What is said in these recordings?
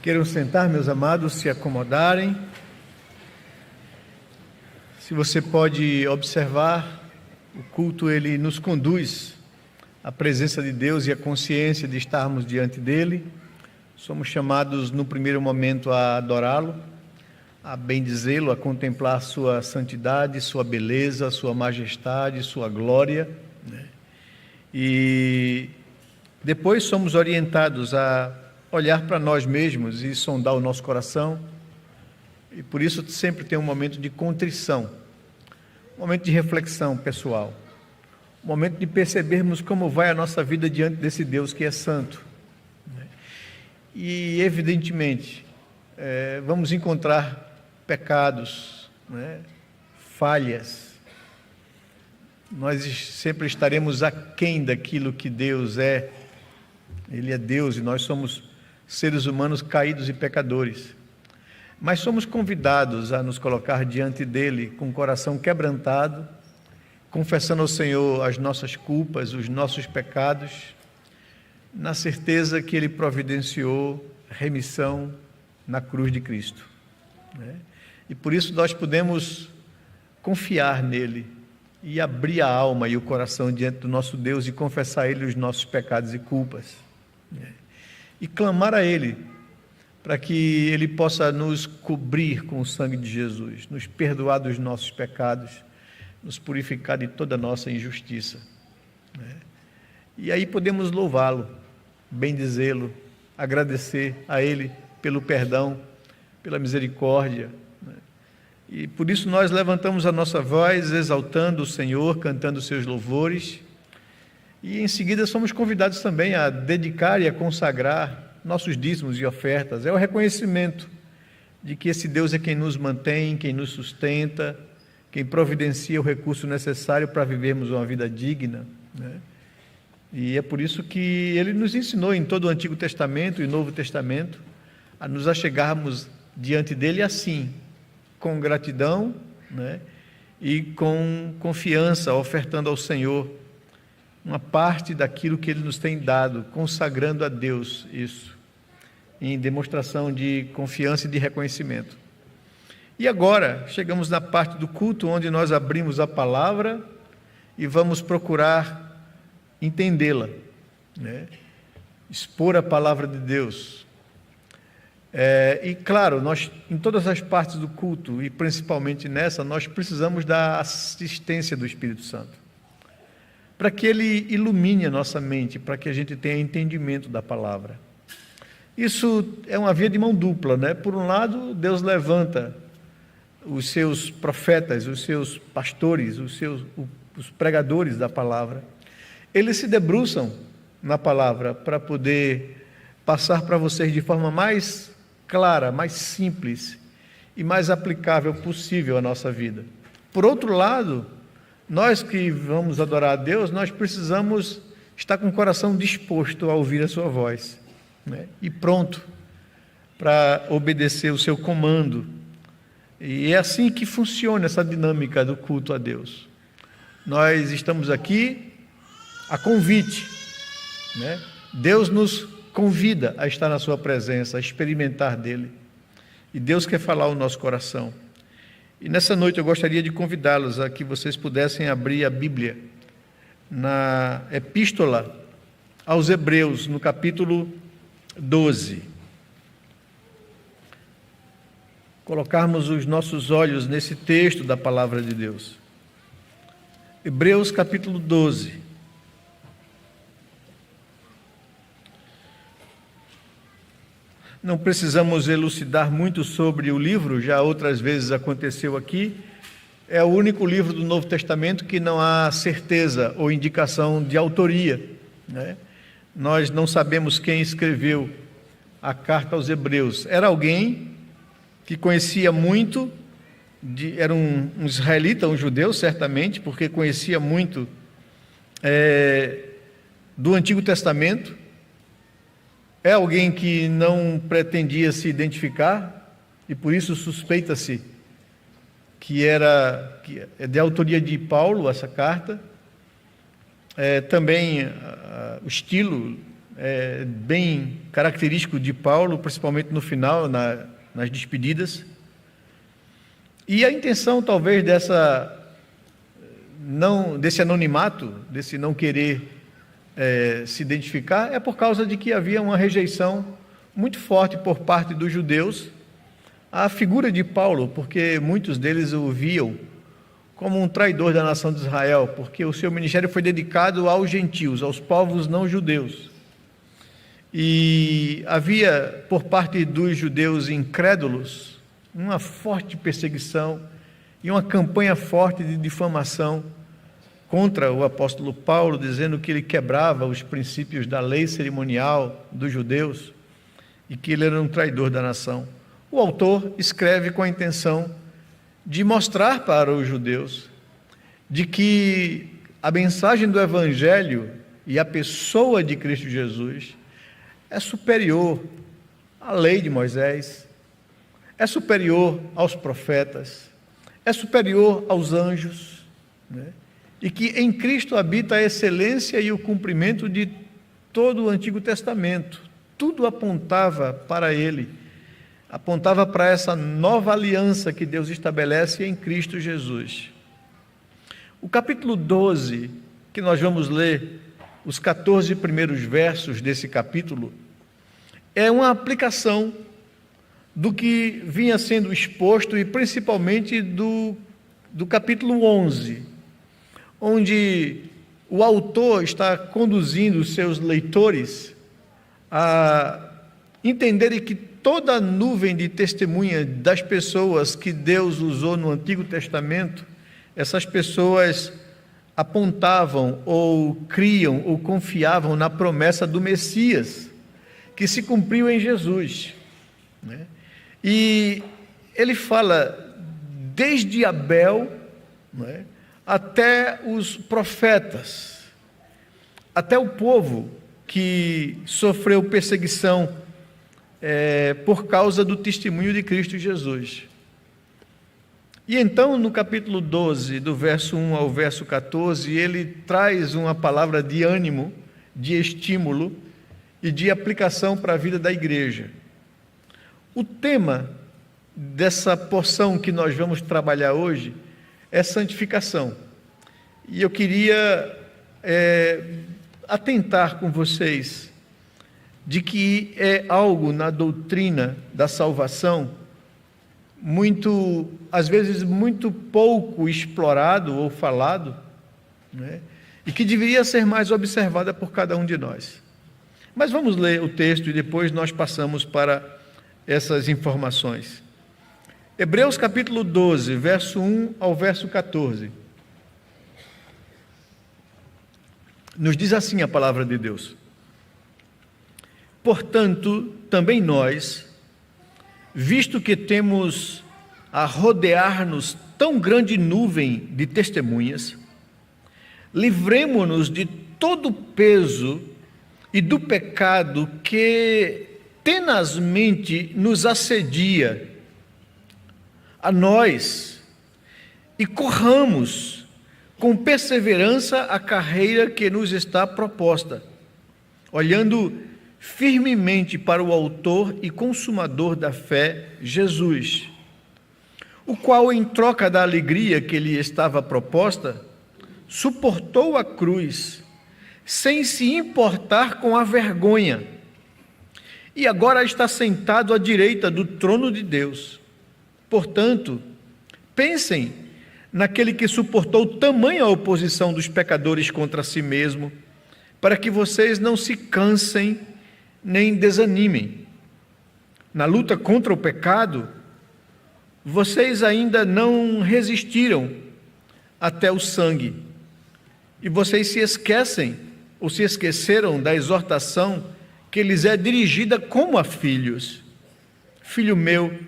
Queiram sentar, meus amados, se acomodarem. Se você pode observar, o culto ele nos conduz à presença de Deus e à consciência de estarmos diante dele. Somos chamados no primeiro momento a adorá-lo, a bendizê-lo, a contemplar sua santidade, sua beleza, sua majestade, sua glória, né? E depois somos orientados a olhar para nós mesmos e sondar o nosso coração, e por isso sempre tem um momento de contrição, um momento de reflexão pessoal, um momento de percebermos como vai a nossa vida diante desse Deus que é santo, né? E evidentemente vamos encontrar pecados, né? Falhas. Nós sempre estaremos aquém daquilo que Deus é. Ele é Deus e nós somos seres humanos caídos e pecadores, mas somos convidados a nos colocar diante dele com o coração quebrantado, confessando ao Senhor as nossas culpas, os nossos pecados, na certeza que ele providenciou remissão na cruz de Cristo, né? E por isso nós podemos confiar nele e abrir a alma e o coração diante do nosso Deus e confessar a ele os nossos pecados e culpas, né? E clamar a ele para que ele possa nos cobrir com o sangue de Jesus, nos perdoar dos nossos pecados, nos purificar de toda a nossa injustiça, né? E aí podemos louvá-lo, bendizê-lo, agradecer a ele pelo perdão, pela misericórdia, né? E por isso nós levantamos a nossa voz exaltando o Senhor, cantando os seus louvores. E em seguida somos convidados também a dedicar e a consagrar nossos dízimos e ofertas. É o reconhecimento de que esse Deus é quem nos mantém, quem nos sustenta, quem providencia o recurso necessário para vivermos uma vida digna, né? E é por isso que ele nos ensinou em todo o Antigo Testamento e Novo Testamento a nos achegarmos diante dele assim, com gratidão, né? E com confiança, ofertando ao Senhor uma parte daquilo que ele nos tem dado, consagrando a Deus isso, em demonstração de confiança e de reconhecimento. E agora, chegamos na parte do culto onde nós abrimos a palavra e vamos procurar entendê-la, né? Expor a palavra de Deus. E claro, nós, em todas as partes do culto, e principalmente nessa, nós precisamos da assistência do Espírito Santo, para que ele ilumine a nossa mente, para que a gente tenha entendimento da palavra. Isso é uma via de mão dupla, né? Por um lado, Deus levanta os seus profetas, os seus pastores, os pregadores da palavra. Eles se debruçam na palavra para poder passar para vocês de forma mais clara, mais simples e mais aplicável possível à nossa vida. Por outro lado, nós que vamos adorar a Deus, nós precisamos estar com o coração disposto a ouvir a sua voz, né? E pronto para obedecer o seu comando. E é assim que funciona essa dinâmica do culto a Deus. Nós estamos aqui a convite, né? Deus nos convida a estar na sua presença, a experimentar dele. E Deus quer falar ao nosso coração. E nessa noite eu gostaria de convidá-los a que vocês pudessem abrir a Bíblia na Epístola aos Hebreus, no capítulo 12. Colocarmos os nossos olhos nesse texto da Palavra de Deus. Hebreus capítulo 12. Não precisamos elucidar muito sobre o livro, já outras vezes aconteceu aqui. É o único livro do Novo Testamento que não há certeza ou indicação de autoria, né? Nós não sabemos quem escreveu a carta aos Hebreus. Era alguém que conhecia muito, era um israelita, um judeu, certamente, porque conhecia muito do Antigo Testamento. É alguém que não pretendia se identificar e por isso suspeita-se que é de autoria de Paulo essa carta. Também o estilo bem característico de Paulo, principalmente no final, nas despedidas. E a intenção, talvez, desse anonimato, desse não querer se identificar, é por causa de que havia uma rejeição muito forte por parte dos judeus à figura de Paulo, porque muitos deles o viam como um traidor da nação de Israel, porque o seu ministério foi dedicado aos gentios, aos povos não judeus. E havia, por parte dos judeus incrédulos, uma forte perseguição e uma campanha forte de difamação contra o apóstolo Paulo, dizendo que ele quebrava os princípios da lei cerimonial dos judeus e que ele era um traidor da nação. O autor escreve com a intenção de mostrar para os judeus de que a mensagem do Evangelho e a pessoa de Cristo Jesus é superior à lei de Moisés, é superior aos profetas, é superior aos anjos, né? E que em Cristo habita a excelência e o cumprimento de todo o Antigo Testamento. Tudo apontava para Ele, apontava para essa nova aliança que Deus estabelece em Cristo Jesus. O capítulo 12, que nós vamos ler, os 14 primeiros versos desse capítulo, é uma aplicação do que vinha sendo exposto e principalmente do capítulo 11, onde o autor está conduzindo os seus leitores a entenderem que toda a nuvem de testemunha das pessoas que Deus usou no Antigo Testamento, essas pessoas apontavam ou criam ou confiavam na promessa do Messias, que se cumpriu em Jesus, né? E ele fala desde Abel, né, até os profetas, até o povo que sofreu perseguição por causa do testemunho de Cristo Jesus. E então, no capítulo 12, do verso 1 ao verso 14, ele traz uma palavra de ânimo, de estímulo e de aplicação para a vida da igreja. O tema dessa porção que nós vamos trabalhar hoje é santificação. E eu queria atentar com vocês de que é algo na doutrina da salvação às vezes muito pouco explorado ou falado, né? E que deveria ser mais observada por cada um de nós. Mas vamos ler o texto e depois nós passamos para essas informações. Hebreus capítulo 12, verso 1 ao verso 14. Nos diz assim a palavra de Deus: portanto, também nós, visto que temos a rodear-nos tão grande nuvem de testemunhas, livremo-nos de todo o peso e do pecado que tenazmente nos assedia a nós, e corramos com perseverança a carreira que nos está proposta, olhando firmemente para o autor e consumador da fé, Jesus, o qual, em troca da alegria que lhe estava proposta, suportou a cruz, sem se importar com a vergonha, e agora está sentado à direita do trono de Deus. Portanto, pensem naquele que suportou tamanha oposição dos pecadores contra si mesmo, para que vocês não se cansem nem desanimem. Na luta contra o pecado, vocês ainda não resistiram até o sangue, e vocês se esquecem ou se esqueceram da exortação que lhes é dirigida como a filhos. Filho meu,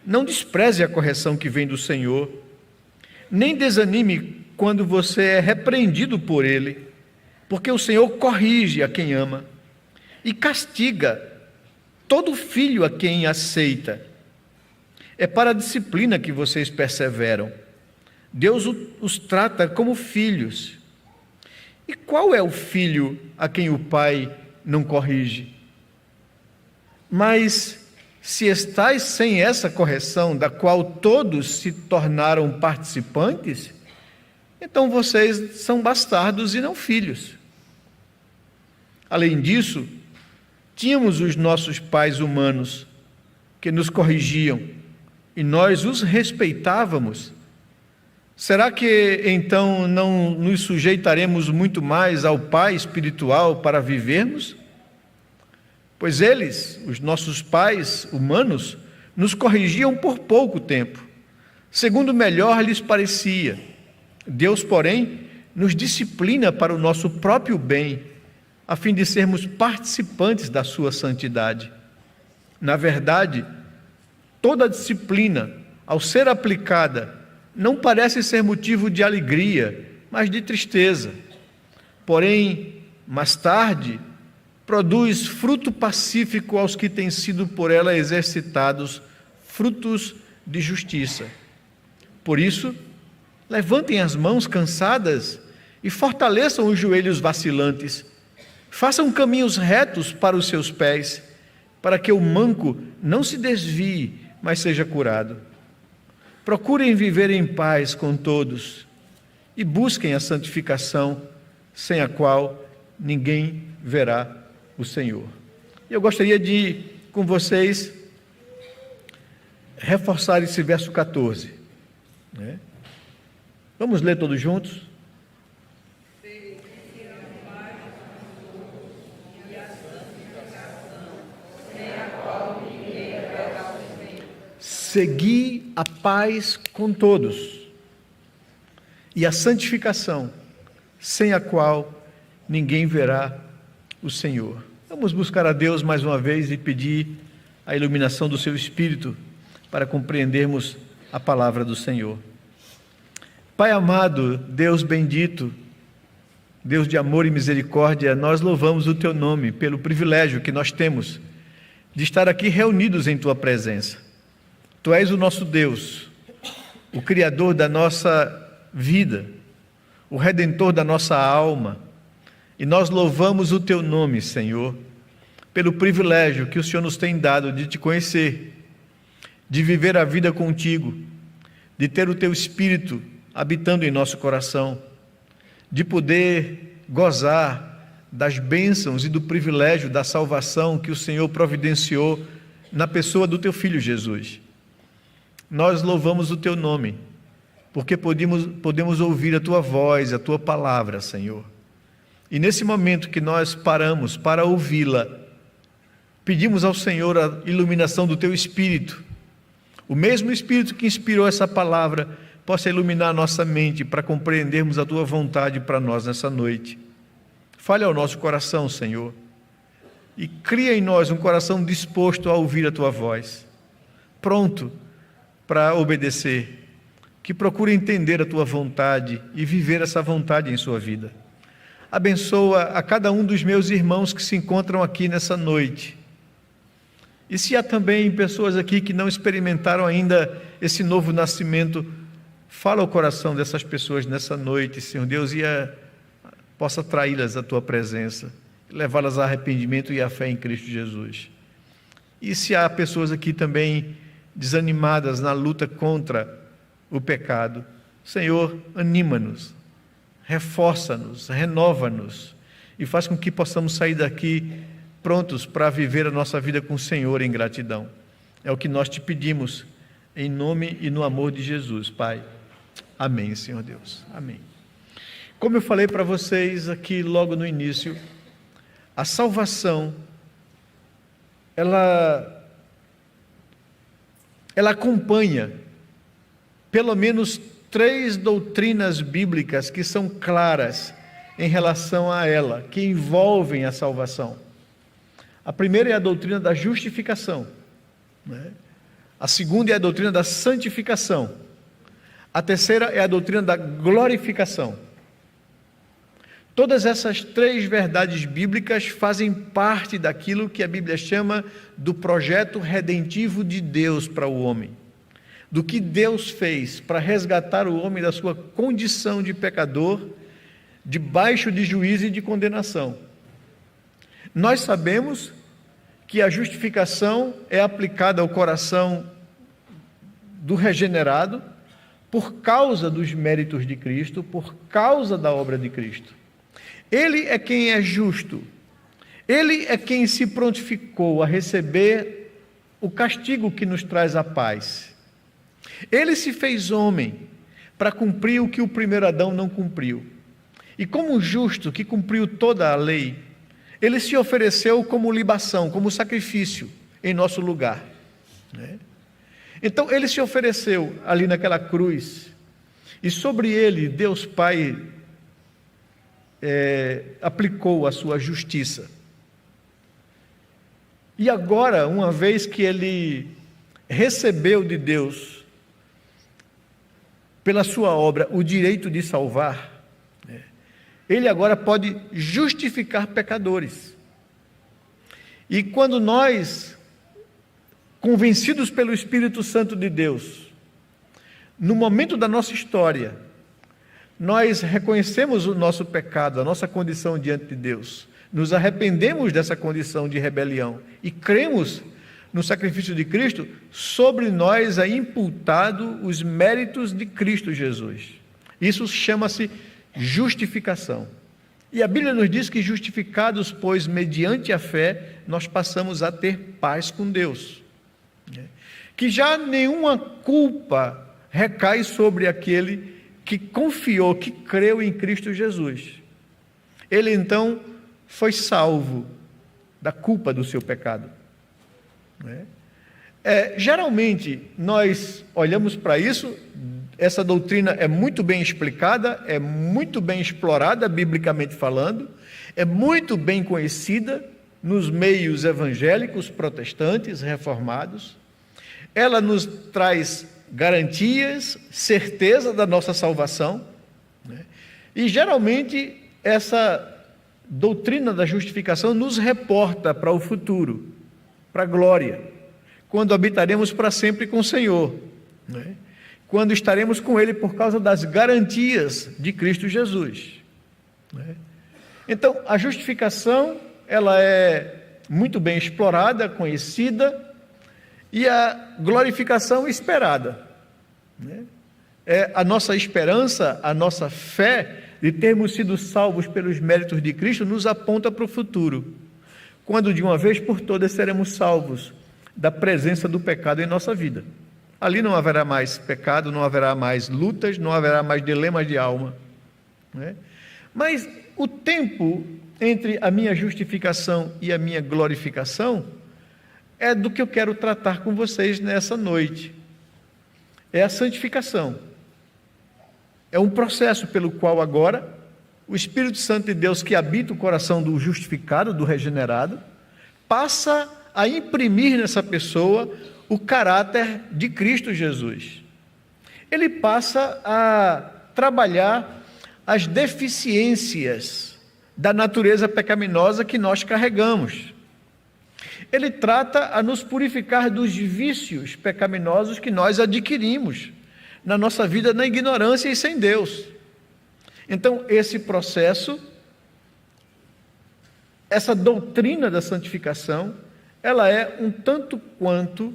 não despreze a correção que vem do Senhor, nem desanime quando você é repreendido por Ele, porque o Senhor corrige a quem ama e castiga todo filho a quem aceita. É para a disciplina que vocês perseveram. Deus os trata como filhos. E qual é o filho a quem o pai não corrige. Mas se estais sem essa correção, da qual todos se tornaram participantes, então vocês são bastardos e não filhos. Além disso, tínhamos os nossos pais humanos que nos corrigiam e nós os respeitávamos. Será que então não nos sujeitaremos muito mais ao Pai espiritual para vivermos? Pois eles, os nossos pais humanos, nos corrigiam por pouco tempo, segundo melhor lhes parecia. Deus, porém, nos disciplina para o nosso próprio bem, a fim de sermos participantes da sua santidade. Na verdade, toda disciplina, ao ser aplicada, não parece ser motivo de alegria, mas de tristeza. Porém, mais tarde, produz fruto pacífico aos que têm sido por ela exercitados, frutos de justiça. Por isso, levantem as mãos cansadas e fortaleçam os joelhos vacilantes. Façam caminhos retos para os seus pés, para que o manco não se desvie, mas seja curado. Procurem viver em paz com todos e busquem a santificação, sem a qual ninguém verá o Senhor. Eu gostaria de, com vocês, reforçar esse verso 14. Vamos ler todos juntos? Segui a paz com todos e a santificação, sem a qual ninguém verá o Senhor. Vamos buscar a Deus mais uma vez e pedir a iluminação do seu Espírito para compreendermos a palavra do Senhor. Pai amado, Deus bendito, Deus de amor e misericórdia, nós louvamos o Teu nome pelo privilégio que nós temos de estar aqui reunidos em Tua presença. Tu és o nosso Deus, o Criador da nossa vida, o Redentor da nossa alma, e nós louvamos o Teu nome, Senhor, pelo privilégio que o Senhor nos tem dado de Te conhecer, de viver a vida contigo, de ter o Teu Espírito habitando em nosso coração, de poder gozar das bênçãos e do privilégio da salvação que o Senhor providenciou na pessoa do Teu Filho Jesus. Nós louvamos o Teu nome, porque podemos ouvir a Tua voz, a Tua palavra, Senhor. E nesse momento que nós paramos para ouvi-la, pedimos ao Senhor a iluminação do Teu Espírito. O mesmo Espírito que inspirou essa palavra possa iluminar a nossa mente para compreendermos a Tua vontade para nós nessa noite. Fale ao nosso coração, Senhor, e cria em nós um coração disposto a ouvir a Tua voz, pronto para obedecer, que procure entender a Tua vontade e viver essa vontade em sua vida. Abençoa a cada um dos meus irmãos que se encontram aqui nessa noite. E se há também pessoas aqui que não experimentaram ainda esse novo nascimento, fala ao coração dessas pessoas nessa noite, Senhor Deus, e possa atraí-las à Tua presença, levá-las a arrependimento e à fé em Cristo Jesus. E se há pessoas aqui também desanimadas na luta contra o pecado, Senhor, anima-nos, reforça-nos, renova-nos e faz com que possamos sair daqui prontos para viver a nossa vida com o Senhor em gratidão. É o que nós Te pedimos, em nome e no amor de Jesus, Pai. Amém, Senhor Deus. Amém. Como eu falei para vocês aqui logo no início, a salvação, ela acompanha pelo menos 3 doutrinas bíblicas que são claras em relação a ela, que envolvem a salvação. A primeira é a doutrina da justificação, A segunda é a doutrina da santificação. A terceira é a doutrina da glorificação. Todas essas 3 verdades bíblicas fazem parte daquilo que a Bíblia chama do projeto redentivo de Deus para o homem, do que Deus fez para resgatar o homem da sua condição de pecador, debaixo de juízo e de condenação. Nós sabemos que a justificação é aplicada ao coração do regenerado por causa dos méritos de Cristo, por causa da obra de Cristo. Ele é quem é justo, ele é quem se prontificou a receber o castigo que nos traz a paz. Ele se fez homem para cumprir o que o primeiro Adão não cumpriu. E como justo que cumpriu toda a lei, ele se ofereceu como libação, como sacrifício em nosso lugar, né? Então ele se ofereceu ali naquela cruz, e sobre ele Deus Pai aplicou a sua justiça. E agora, uma vez que ele recebeu de Deus, pela sua obra, o direito de salvar, ele agora pode justificar pecadores. E quando nós, convencidos pelo Espírito Santo de Deus, no momento da nossa história, nós reconhecemos o nosso pecado, a nossa condição diante de Deus, nos arrependemos dessa condição de rebelião e cremos no sacrifício de Cristo, sobre nós é imputado os méritos de Cristo Jesus. Isso chama-se justificação. E a Bíblia nos diz que justificados, pois, mediante a fé, nós passamos a ter paz com Deus. Que já nenhuma culpa recai sobre aquele que confiou, que creu em Cristo Jesus. Ele então foi salvo da culpa do seu pecado. Geralmente nós olhamos para isso, essa doutrina é muito bem explicada, é muito bem explorada biblicamente falando, é muito bem conhecida nos meios evangélicos, protestantes, reformados. Ela nos traz garantias, certeza da nossa salvação, né? E geralmente essa doutrina da justificação nos reporta para o futuro, para a glória, quando habitaremos para sempre com o Senhor, né? Quando estaremos com Ele por causa das garantias de Cristo Jesus, né? Então, a justificação, ela é muito bem explorada, conhecida, e a glorificação esperada, né? É a nossa esperança, a nossa fé de termos sido salvos pelos méritos de Cristo, nos aponta para o futuro, quando de uma vez por todas seremos salvos da presença do pecado em nossa vida. Ali não haverá mais pecado, não haverá mais lutas, não haverá mais dilemas de alma, né? Mas o tempo entre a minha justificação e a minha glorificação é do que eu quero tratar com vocês nessa noite. É a santificação. É um processo pelo qual agora o Espírito Santo de Deus, que habita o coração do justificado, do regenerado, passa a imprimir nessa pessoa o caráter de Cristo Jesus. Ele passa a trabalhar as deficiências da natureza pecaminosa que nós carregamos. Ele trata a nos purificar dos vícios pecaminosos que nós adquirimos na nossa vida na ignorância e sem Deus. Então, esse processo, essa doutrina da santificação, ela é um tanto quanto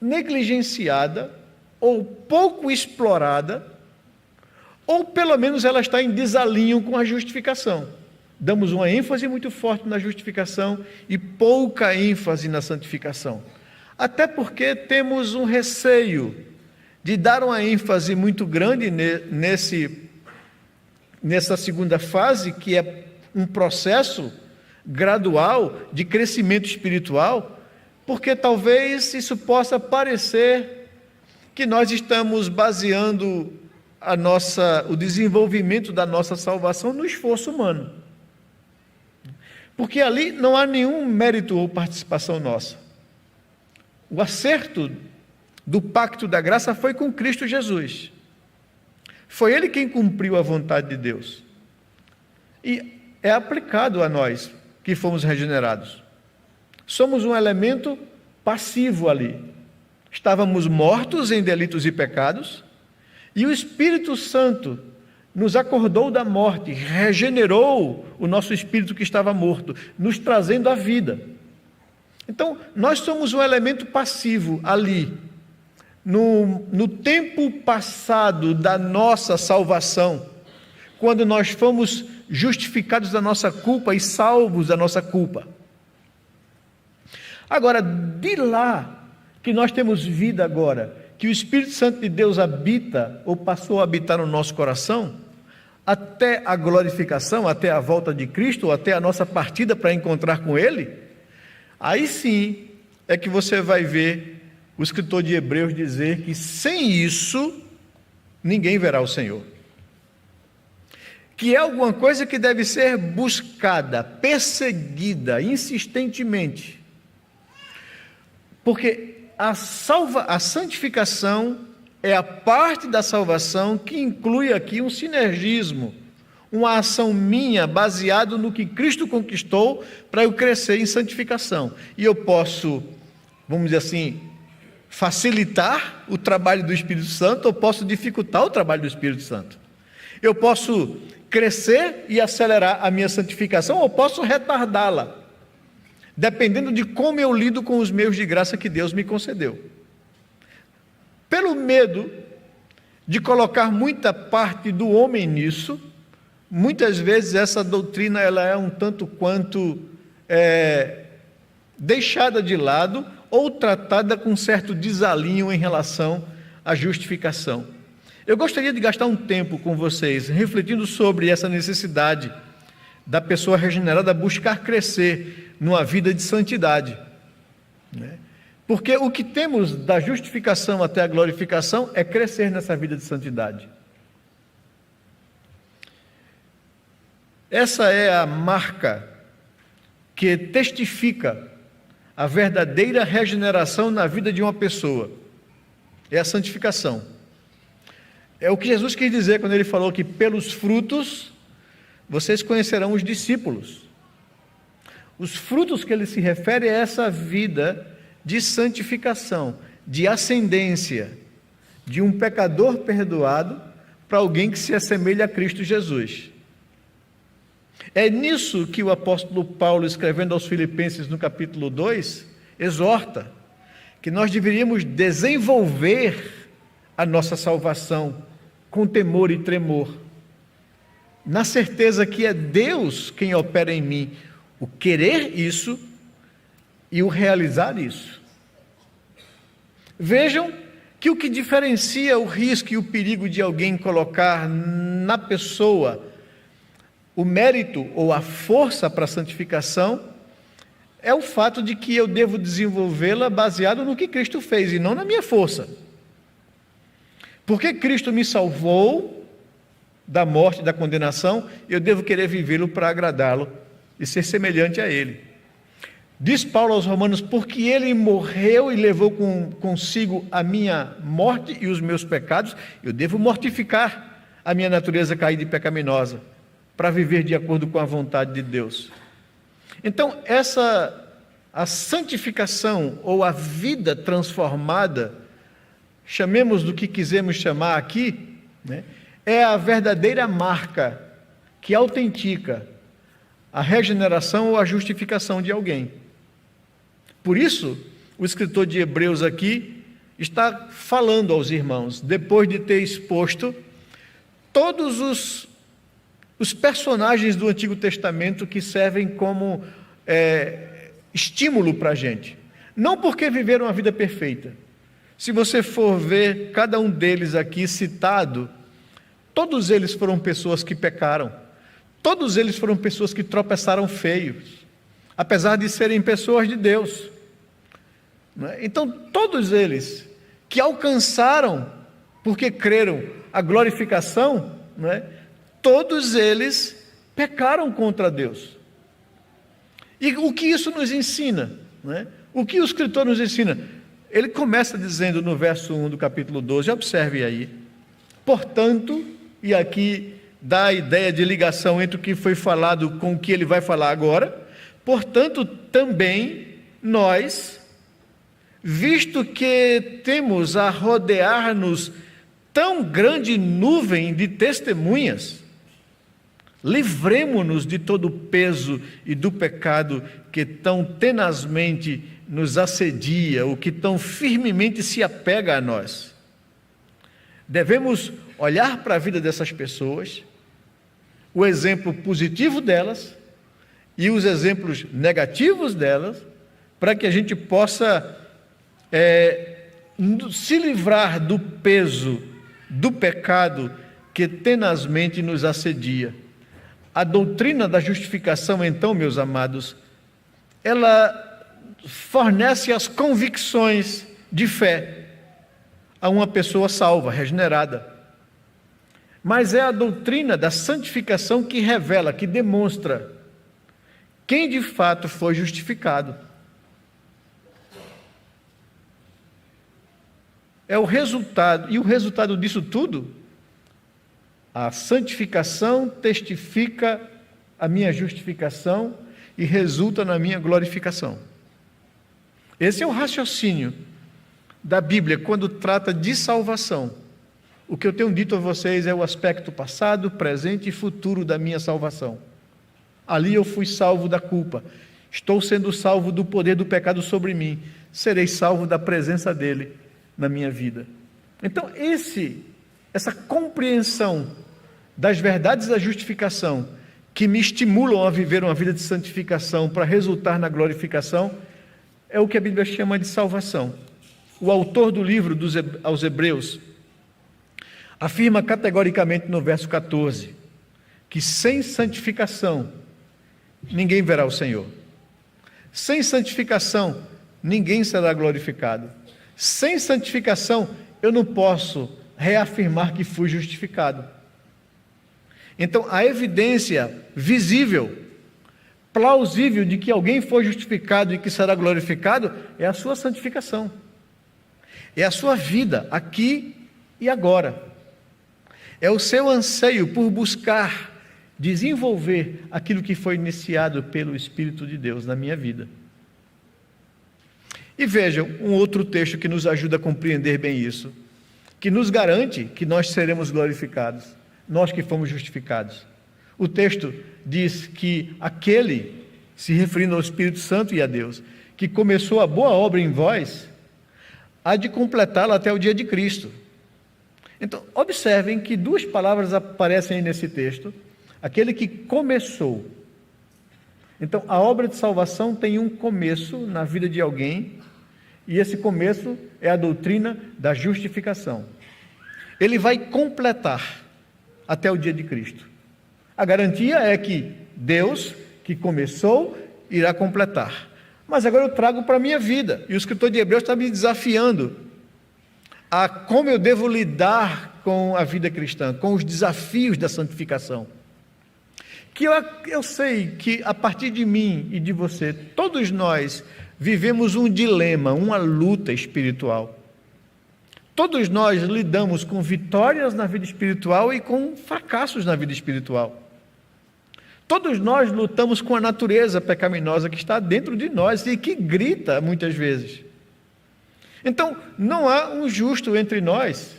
negligenciada, ou pouco explorada, ou pelo menos ela está em desalinho com a justificação. Damos uma ênfase muito forte na justificação e pouca ênfase na santificação. Até porque temos um receio de dar uma ênfase muito grande nessa segunda fase, que é um processo gradual de crescimento espiritual, porque talvez isso possa parecer que nós estamos baseando o desenvolvimento da nossa salvação no esforço humano. Porque ali não há nenhum mérito ou participação nossa. O acerto do pacto da graça foi com Cristo Jesus. Foi Ele quem cumpriu a vontade de Deus. E é aplicado a nós que fomos regenerados. Somos um elemento passivo ali. Estávamos mortos em delitos e pecados, e o Espírito Santo, nos acordou da morte, regenerou o nosso espírito que estava morto, nos trazendo a vida. Então, nós somos um elemento passivo ali, no tempo passado da nossa salvação, quando nós fomos justificados da nossa culpa e salvos da nossa culpa. Agora, de lá que nós temos vida agora, que o Espírito Santo de Deus habita, ou passou a habitar no nosso coração, até a glorificação, até a volta de Cristo, ou até a nossa partida para encontrar com Ele, aí sim é que você vai ver o escritor de Hebreus dizer que sem isso, ninguém verá o Senhor. Que é alguma coisa que deve ser buscada, perseguida, insistentemente. Porque a santificação é a parte da salvação que inclui aqui um sinergismo, uma ação minha baseado no que Cristo conquistou para eu crescer em santificação. E eu posso, vamos dizer assim, facilitar o trabalho do Espírito Santo, ou posso dificultar o trabalho do Espírito Santo. Eu posso crescer e acelerar a minha santificação, ou posso retardá-la, dependendo de como eu lido com os meios de graça que Deus me concedeu. Pelo medo de colocar muita parte do homem nisso, muitas vezes essa doutrina ela é um tanto quanto deixada de lado, ou tratada com certo desalinho em relação à justificação. Eu gostaria de gastar um tempo com vocês, refletindo sobre essa necessidade da pessoa regenerada buscar crescer numa vida de santidade, né? Porque o que temos da justificação até a glorificação é crescer nessa vida de santidade. Essa é a marca que testifica a verdadeira regeneração na vida de uma pessoa. É a santificação. É o que Jesus quis dizer quando ele falou que pelos frutos vocês conhecerão os discípulos. Os frutos que ele se refere é essa vida de santificação, de ascendência, de um pecador perdoado para alguém que se assemelha a Cristo Jesus. É nisso que o apóstolo Paulo, escrevendo aos Filipenses no capítulo 2, exorta que nós deveríamos desenvolver a nossa salvação com temor e tremor, na certeza que é Deus quem opera em mim o querer isso e o realizar isso. Vejam que o que diferencia o risco e o perigo de alguém colocar na pessoa o mérito ou a força para a santificação é o fato de que eu devo desenvolvê-la baseado no que Cristo fez e não na minha força. Porque Cristo me salvou da morte e da condenação, eu devo querer vivê-lo para agradá-lo e ser semelhante a Ele. Diz Paulo aos Romanos, porque Ele morreu e levou consigo a minha morte e os meus pecados, eu devo mortificar a minha natureza caída e pecaminosa, para viver de acordo com a vontade de Deus. Então, a santificação ou a vida transformada, chamemos do que quisermos chamar aqui, né, é a verdadeira marca que autentica a regeneração ou a justificação de alguém. Por isso, o escritor de Hebreus aqui está falando aos irmãos, depois de ter exposto todos os personagens do Antigo Testamento que servem como estímulo para a gente. Não porque viveram a vida perfeita. Se você for ver cada um deles aqui citado, todos eles foram pessoas que pecaram. Todos eles foram pessoas que tropeçaram feios, apesar de serem pessoas de Deus. Então, todos eles que alcançaram, porque creram, a glorificação, todos eles pecaram contra Deus. E o que isso nos ensina? O que o escritor nos ensina? Ele começa dizendo no verso 1 do capítulo 12, observe aí, portanto, e aqui dá a ideia de ligação entre o que foi falado com o que ele vai falar agora, portanto, também nós, visto que temos a rodear-nos tão grande nuvem de testemunhas. Livremo-nos de todo o peso e do pecado que tão tenazmente nos assedia, o que tão firmemente se apega a nós. Devemos olhar para a vida dessas pessoas, o exemplo positivo delas e os exemplos negativos delas, para que a gente possa se livrar do peso do pecado que tenazmente nos assedia. A doutrina da justificação, então, meus amados, ela fornece as convicções de fé a uma pessoa salva, regenerada. Mas é a doutrina da santificação que revela, que demonstra quem de fato foi justificado. É o resultado, e o resultado disso tudo, a santificação testifica a minha justificação e resulta na minha glorificação. Esse é o raciocínio da Bíblia quando trata de salvação. O que eu tenho dito a vocês é o aspecto passado, presente e futuro da minha salvação. Ali eu fui salvo da culpa, estou sendo salvo do poder do pecado sobre mim, serei salvo da presença dele na minha vida. Então essa compreensão das verdades da justificação que me estimulam a viver uma vida de santificação para resultar na glorificação é o que a Bíblia chama de salvação. O autor do livro aos Hebreus afirma categoricamente no verso 14 que sem santificação ninguém verá o Senhor. Sem santificação ninguém será glorificado. Sem santificação eu não posso reafirmar que fui justificado. Então, a evidência visível, plausível de que alguém foi justificado e que será glorificado é a sua santificação. É a sua vida, aqui e agora. É o seu anseio por buscar desenvolver aquilo que foi iniciado pelo Espírito de Deus na minha vida. E vejam, um outro texto que nos ajuda a compreender bem isso, que nos garante que nós seremos glorificados, nós que fomos justificados. O texto diz que aquele, se referindo ao Espírito Santo e a Deus, que começou a boa obra em vós, há de completá-la até o dia de Cristo. Então, observem que duas palavras aparecem aí nesse texto, aquele que começou. Então, a obra de salvação tem um começo na vida de alguém, e esse começo é a doutrina da justificação. Ele vai completar até o dia de Cristo. A garantia é que Deus, que começou, irá completar. Mas agora eu trago para a minha vida, e o escritor de Hebreus está me desafiando a como eu devo lidar com a vida cristã, com os desafios da santificação. Que eu sei que a partir de mim e de você, todos nós vivemos um dilema, uma luta espiritual. Todos nós lidamos com vitórias na vida espiritual e com fracassos na vida espiritual. Todos nós lutamos com a natureza pecaminosa que está dentro de nós e que grita muitas vezes. Então, não há um justo entre nós.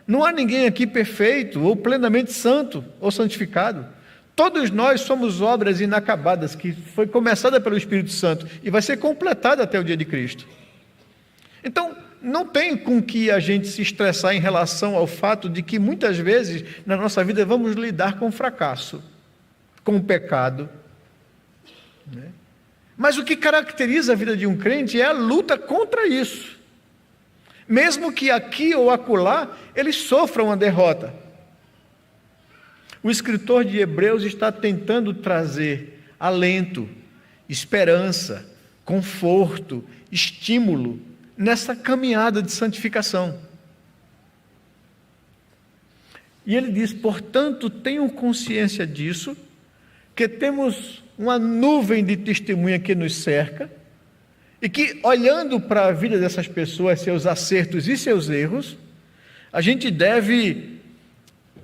Não há ninguém aqui perfeito ou plenamente santo ou santificado. Todos nós somos obras inacabadas, que foi começada pelo Espírito Santo e vai ser completada até o dia de Cristo. Então, não tem com que a gente se estressar em relação ao fato de que muitas vezes na nossa vida vamos lidar com fracasso, com o pecado. Mas o que caracteriza a vida de um crente é a luta contra isso. Mesmo que aqui ou acolá ele sofra uma derrota. O escritor de Hebreus está tentando trazer alento, esperança, conforto, estímulo nessa caminhada de santificação. E ele diz, portanto, tenham consciência disso, que temos uma nuvem de testemunha que nos cerca, e que, olhando para a vida dessas pessoas, seus acertos e seus erros, a gente deve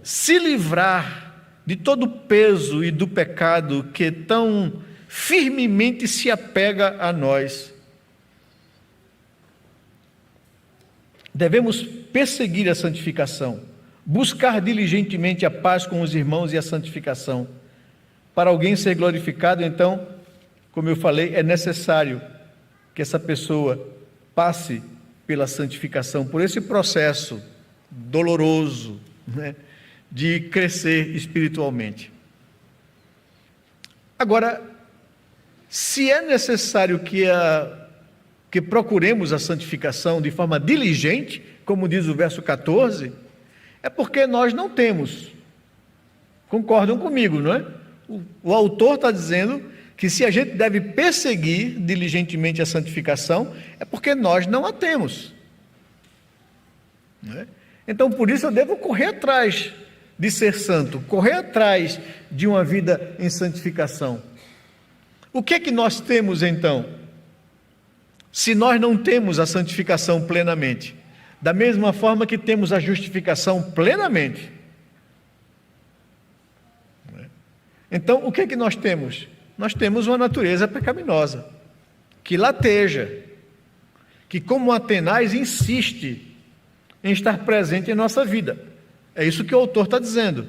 se livrar de todo o peso e do pecado que tão firmemente se apega a nós. devemos perseguir a santificação, buscar diligentemente a paz com os irmãos e a santificação. Para alguém ser glorificado, então, como eu falei, é necessário que essa pessoa passe pela santificação, por esse processo doloroso, né, de crescer espiritualmente. Agora, se é necessário que procuremos a santificação de forma diligente, como diz o verso 14, é porque nós não temos. Concordam comigo, não é? O autor está dizendo que se a gente deve perseguir diligentemente a santificação, é porque nós não a temos. Não é? Então, por isso eu devo correr atrás de ser santo, correr atrás de uma vida em santificação. O que é que nós temos então? Se nós não temos a santificação plenamente, da mesma forma que temos a justificação plenamente. Então, o que é que nós temos? Nós temos uma natureza pecaminosa, que lateja, que como Atenaz insiste em estar presente em nossa vida. É isso que o autor está dizendo.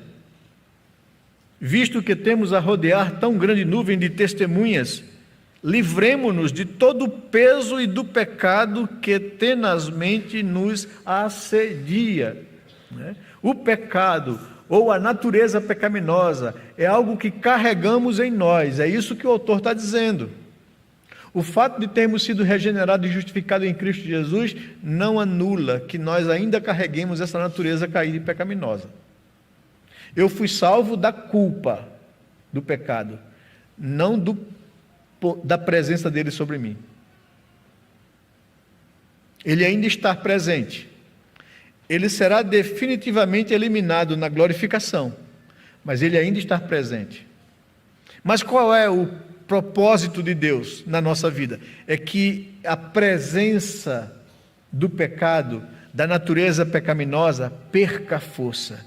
Visto que temos a rodear tão grande nuvem de testemunhas, livremo-nos de todo o peso e do pecado que tenazmente nos assedia. O pecado, ou a natureza pecaminosa, é algo que carregamos em nós, é isso que o autor está dizendo. O fato de termos sido regenerados e justificados em Cristo Jesus não anula que nós ainda carreguemos essa natureza caída e pecaminosa. Eu fui salvo da culpa do pecado, não da presença dele sobre mim. Ele ainda está presente. Ele será definitivamente eliminado na glorificação, mas ele ainda está presente. Mas qual é o propósito de Deus na nossa vida? É que a presença do pecado, da natureza pecaminosa, perca força,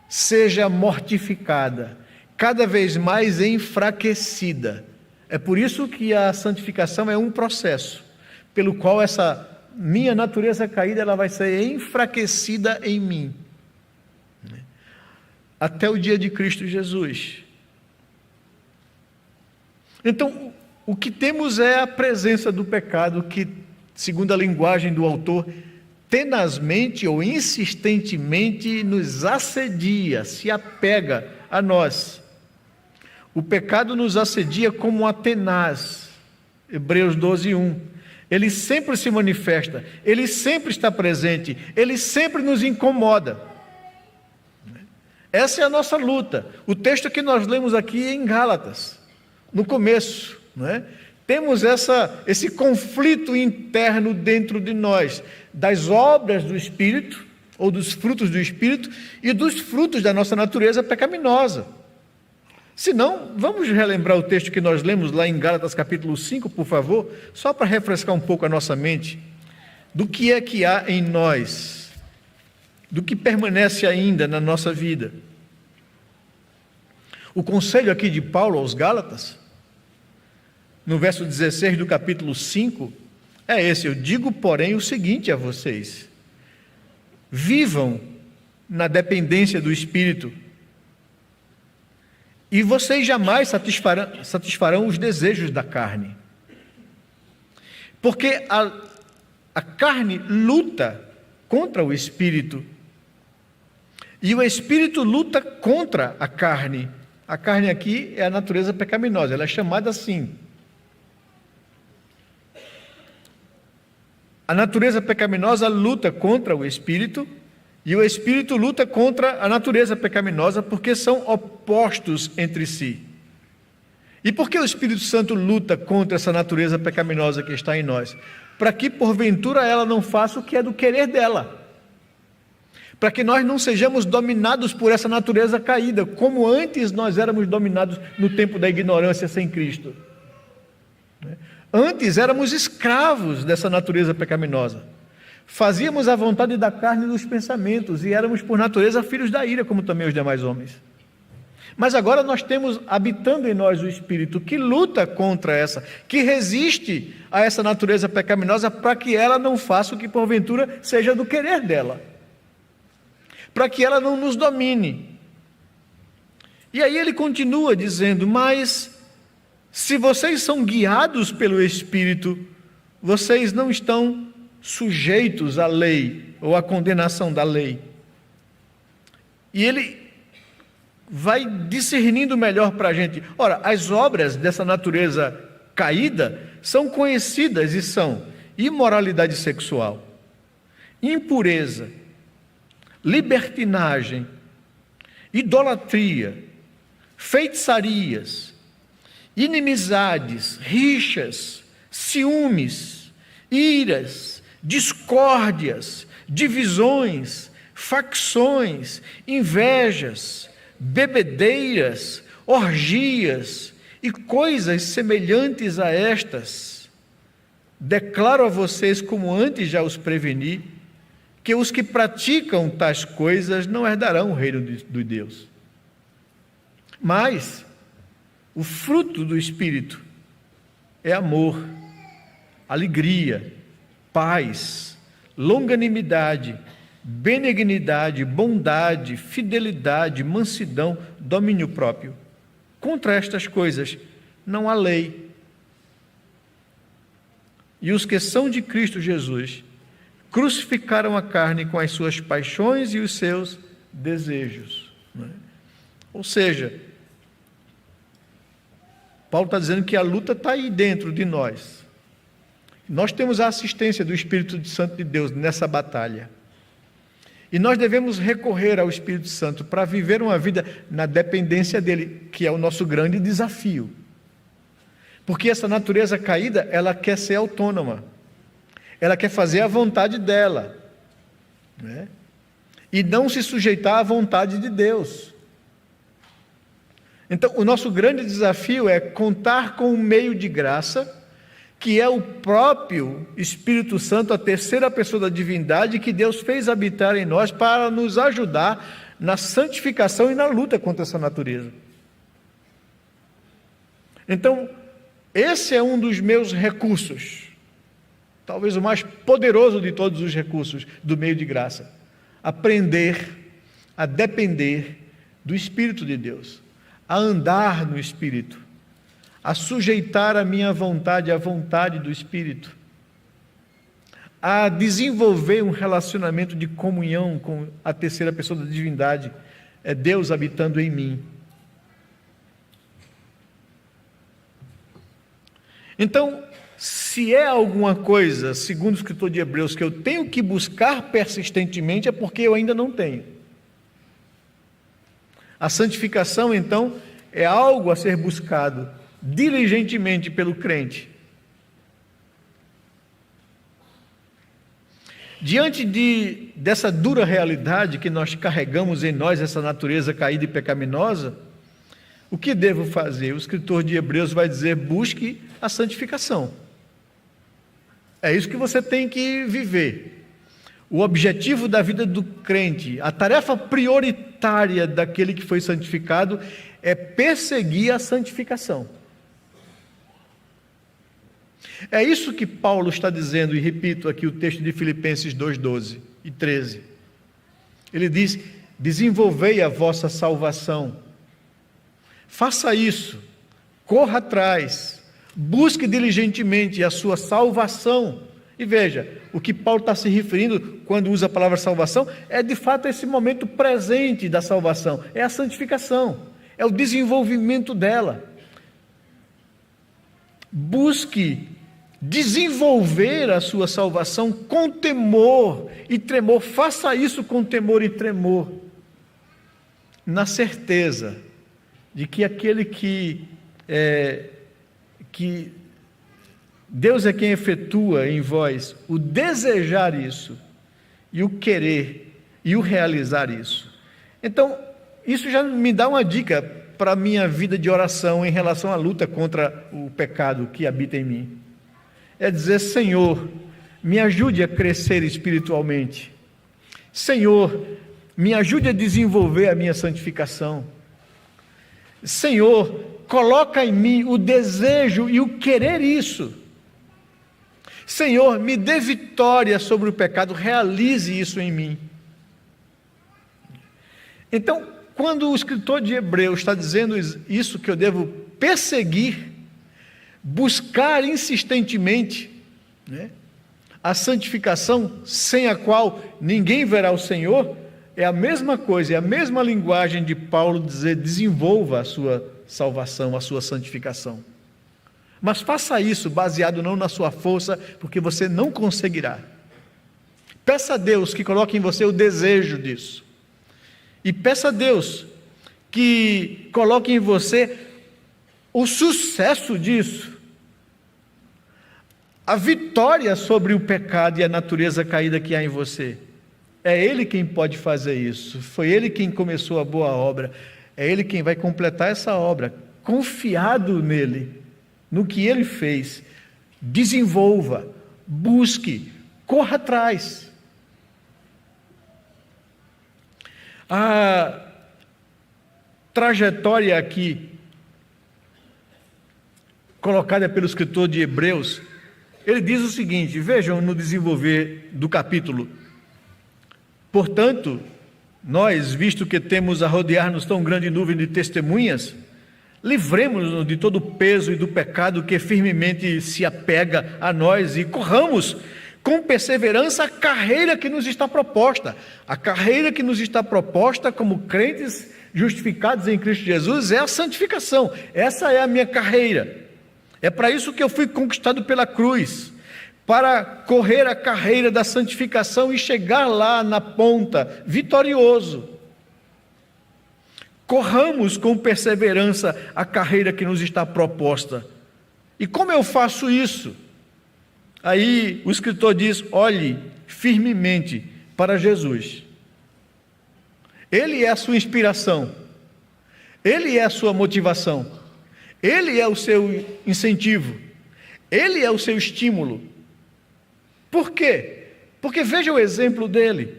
seja mortificada, cada vez mais enfraquecida. É por isso que a santificação é um processo, pelo qual essa minha natureza caída ela vai ser enfraquecida em mim, até o dia de Cristo Jesus. Então, o que temos é a presença do pecado que, segundo a linguagem do autor, tenazmente ou insistentemente nos assedia, se apega a nós. O pecado nos assedia como um tenaz, Hebreus 12:1. Ele sempre se manifesta, ele sempre está presente, ele sempre nos incomoda. Essa é a nossa luta. O texto que nós lemos aqui em Gálatas, no começo, não é? Temos esse conflito interno dentro de nós, das obras do Espírito, ou dos frutos do Espírito, e dos frutos da nossa natureza pecaminosa. Se não, vamos relembrar o texto que nós lemos lá em Gálatas capítulo 5, por favor, só para refrescar um pouco a nossa mente, do que é que há em nós, do que permanece ainda na nossa vida. O conselho aqui de Paulo aos Gálatas, no verso 16 do capítulo 5, é esse: eu digo, porém, o seguinte a vocês: vivam na dependência do Espírito, e vocês jamais satisfarão os desejos da carne. Porque a carne luta contra o Espírito, e o Espírito luta contra a carne. A carne aqui é a natureza pecaminosa, ela é chamada assim. A natureza pecaminosa luta contra o Espírito, e o Espírito luta contra a natureza pecaminosa, porque são opostos entre si. E por que o Espírito Santo luta contra essa natureza pecaminosa que está em nós? Para que porventura ela não faça o que é do querer dela. Para que nós não sejamos dominados por essa natureza caída, como antes nós éramos dominados no tempo da ignorância sem Cristo. Antes éramos escravos dessa natureza pecaminosa. Fazíamos a vontade da carne e dos pensamentos, e éramos por natureza filhos da ira, como também os demais homens. Mas agora nós temos habitando em nós o Espírito que luta contra essa, que resiste a essa natureza pecaminosa para que ela não faça o que porventura seja do querer dela, para que ela não nos domine. E aí ele continua dizendo: mas se vocês são guiados pelo Espírito, vocês não estão sujeitos à lei ou à condenação da lei. E ele vai discernindo melhor para a gente. Ora, as obras dessa natureza caída são conhecidas e são imoralidade sexual, impureza, libertinagem, idolatria, feitiçarias, inimizades, rixas, ciúmes, iras, discórdias, divisões, facções, invejas, bebedeiras, orgias e coisas semelhantes a estas. Declaro a vocês, como antes já os preveni, que os que praticam tais coisas não herdarão o reino de Deus. Mas o fruto do Espírito é amor, alegria, paz, longanimidade, benignidade, bondade, fidelidade, mansidão, domínio próprio. Contra estas coisas não há lei. E os que são de Cristo Jesus crucificaram a carne com as suas paixões e os seus desejos. Ou seja, Paulo está dizendo que a luta está aí dentro de nós. Nós temos a assistência do Espírito Santo de Deus nessa batalha. E nós devemos recorrer ao Espírito Santo para viver uma vida na dependência dele, que é o nosso grande desafio. Porque essa natureza caída, ela quer ser autônoma. Ela quer fazer a vontade dela, né? E não se sujeitar à vontade de Deus. Então, o nosso grande desafio é contar com um meio de graça, que é o próprio Espírito Santo, a terceira pessoa da divindade, que Deus fez habitar em nós para nos ajudar na santificação e na luta contra essa natureza. Então, esse é um dos meus recursos, talvez o mais poderoso de todos os recursos do meio de graça: aprender a depender do Espírito de Deus, a andar no Espírito, a sujeitar a minha vontade à vontade do Espírito, a desenvolver um relacionamento de comunhão com a terceira pessoa da divindade, é Deus habitando em mim. Então, se é alguma coisa, segundo o escritor de Hebreus, que eu tenho que buscar persistentemente, é porque eu ainda não tenho. A santificação, então, é algo a ser buscado diligentemente pelo crente. Diante dessa dura realidade que nós carregamos em nós, essa natureza caída e pecaminosa, o que devo fazer? O escritor de Hebreus vai dizer: busque a santificação. É isso que você tem que viver. O objetivo da vida do crente, a tarefa prioritária daquele que foi santificado, é perseguir a santificação. É isso que Paulo está dizendo, e repito aqui o texto de Filipenses 2:12 e 13. Ele diz: desenvolvei a vossa salvação. Faça isso, corra atrás, busque diligentemente a sua salvação. E veja, o que Paulo está se referindo quando usa a palavra salvação é de fato esse momento presente da salvação, é a santificação, é o desenvolvimento dela. Busque desenvolver a sua salvação com temor e tremor. Faça isso com temor e tremor, na certeza de que aquele que Deus é quem efetua em vós o desejar isso, e o querer, e o realizar isso. Então, isso já me dá uma dica para a minha vida de oração em relação à luta contra o pecado que habita em mim. É dizer: Senhor, me ajude a crescer espiritualmente. Senhor, me ajude a desenvolver a minha santificação. Senhor, coloca em mim o desejo e o querer isso. Senhor, me dê vitória sobre o pecado, realize isso em mim. Então, quando o escritor de Hebreus está dizendo isso, que eu devo perseguir, buscar insistentemente, né, a santificação, sem a qual ninguém verá o Senhor, é a mesma coisa, é a mesma linguagem de Paulo dizer: desenvolva a sua salvação, a sua santificação. Mas faça isso baseado não na sua força, porque você não conseguirá. Peça a Deus que coloque em você o desejo disso. E peça a Deus que coloque em você o sucesso disso. A vitória sobre o pecado e a natureza caída que há em você. É Ele quem pode fazer isso. Foi Ele quem começou a boa obra. É Ele quem vai completar essa obra. Confiado nele, no que Ele fez, desenvolva, busque, corra atrás. A trajetória aqui, colocada pelo escritor de Hebreus, ele diz o seguinte, vejam no desenvolver do capítulo: portanto, nós, visto que temos a rodear-nos tão grande nuvem de testemunhas, livremos-nos de todo o peso e do pecado que firmemente se apega a nós e corramos com perseverança a carreira que nos está proposta. A carreira que nos está proposta como crentes justificados em Cristo Jesus é a santificação. Essa é a minha carreira. É para isso que eu fui conquistado pela cruz, para correr a carreira da santificação e chegar lá na ponta, vitorioso. Corramos com perseverança a carreira que nos está proposta. E como eu faço isso? Aí o escritor diz: olhe firmemente para Jesus. Ele é a sua inspiração, Ele é a sua motivação, Ele é o seu incentivo, Ele é o seu estímulo. Por quê? Porque veja o exemplo dele.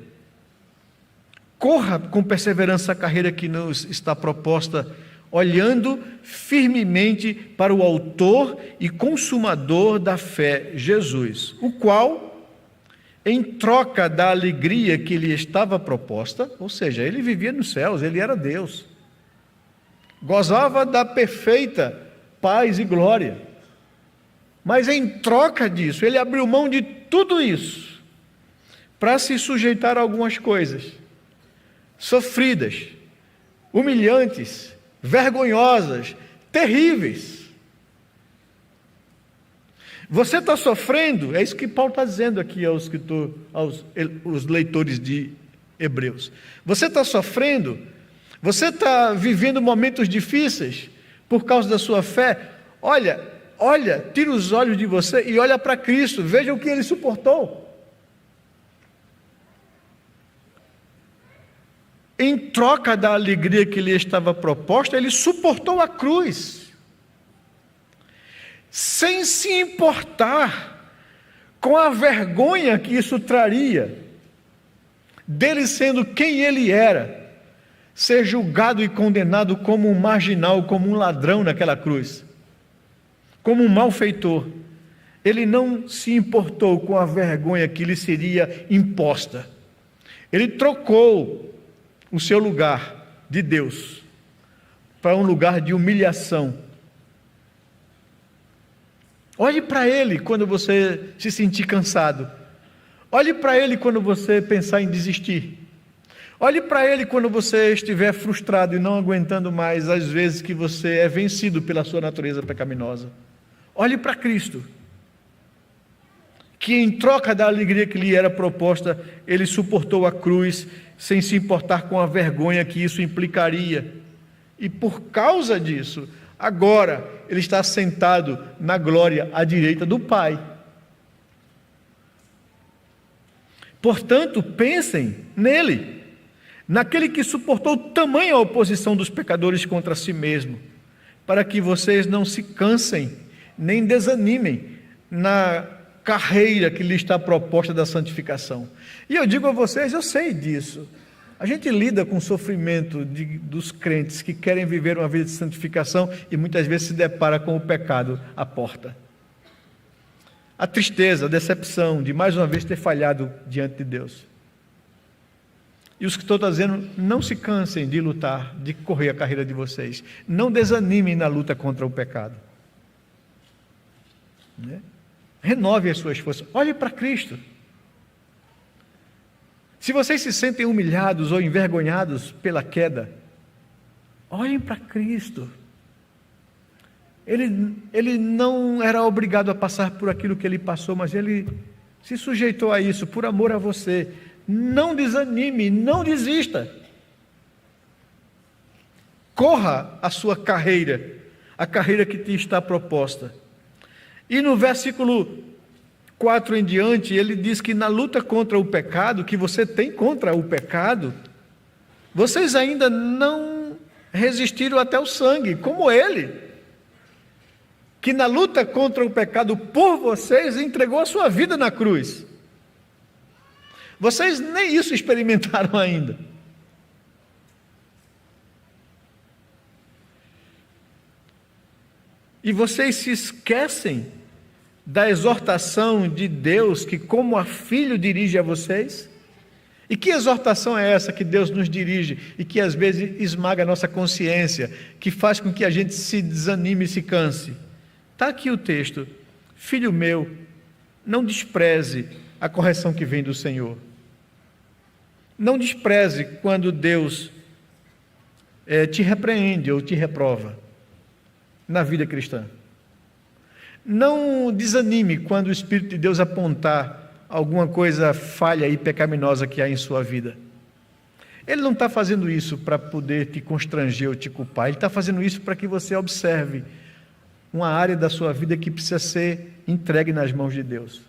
Corra com perseverança a carreira que nos está proposta, olhando firmemente para o autor e consumador da fé, Jesus, o qual, em troca da alegria que lhe estava proposta, ou seja, ele vivia nos céus, ele era Deus, gozava da perfeita paz e glória, mas em troca disso, ele abriu mão de tudo isso, para se sujeitar a algumas coisas sofridas, humilhantes, vergonhosas, terríveis. Você está sofrendo? É isso que Paulo está dizendo aqui ao escritor, aos leitores de Hebreus. Você está sofrendo? Você está vivendo momentos difíceis por causa da sua fé? Olha, tira os olhos de você e olha para Cristo, veja o que Ele suportou. Em troca da alegria que lhe estava proposta, Ele suportou a cruz, sem se importar com a vergonha que isso traria, dele sendo quem ele era, ser julgado e condenado como um marginal, como um ladrão naquela cruz, como um malfeitor. Ele não se importou com a vergonha que lhe seria imposta. Ele trocou o seu lugar de Deus para um lugar de humilhação. Olhe para Ele quando você se sentir cansado. Olhe para Ele quando você pensar em desistir. Olhe para Ele quando você estiver frustrado e não aguentando mais as vezes que você é vencido pela sua natureza pecaminosa. Olhe para Cristo, que em troca da alegria que lhe era proposta, Ele suportou a cruz, sem se importar com a vergonha que isso implicaria. E por causa disso, agora Ele está sentado na glória à direita do Pai. Portanto, pensem nele, naquele que suportou tamanha oposição dos pecadores contra si mesmo, para que vocês não se cansem, nem desanimem na carreira que lhe está proposta da santificação. E eu digo a vocês, eu sei disso. A gente lida com o sofrimento dos crentes que querem viver uma vida de santificação e muitas vezes se depara com o pecado à porta. A tristeza, a decepção de mais uma vez ter falhado diante de Deus. E os que estou dizendo, não se cansem de lutar, de correr a carreira de vocês. Não desanimem na luta contra o pecado. Renove as suas forças. Olhe para Cristo. Se vocês se sentem humilhados ou envergonhados pela queda, olhem para Cristo. Ele não era obrigado a passar por aquilo que ele passou, mas ele se sujeitou a isso por amor a você. Não desanime, não desista. Corra a sua carreira, a carreira que te está proposta. E no versículo 4 em diante, ele diz que na luta contra o pecado, que você tem contra o pecado, vocês ainda não resistiram até o sangue, como ele, que na luta contra o pecado por vocês, entregou a sua vida na cruz. Vocês nem isso experimentaram ainda. E vocês se esquecem da exortação de Deus que como a filho dirige a vocês? E que exortação é essa que Deus nos dirige e que às vezes esmaga a nossa consciência, que faz com que a gente se desanime e se canse? Está aqui o texto: filho meu, não despreze a correção que vem do Senhor. Não despreze quando Deus te repreende ou te reprova na vida cristã. Não desanime quando o Espírito de Deus apontar alguma coisa falha e pecaminosa que há em sua vida. Ele não está fazendo isso para poder te constranger ou te culpar. Ele está fazendo isso para que você observe uma área da sua vida que precisa ser entregue nas mãos de Deus.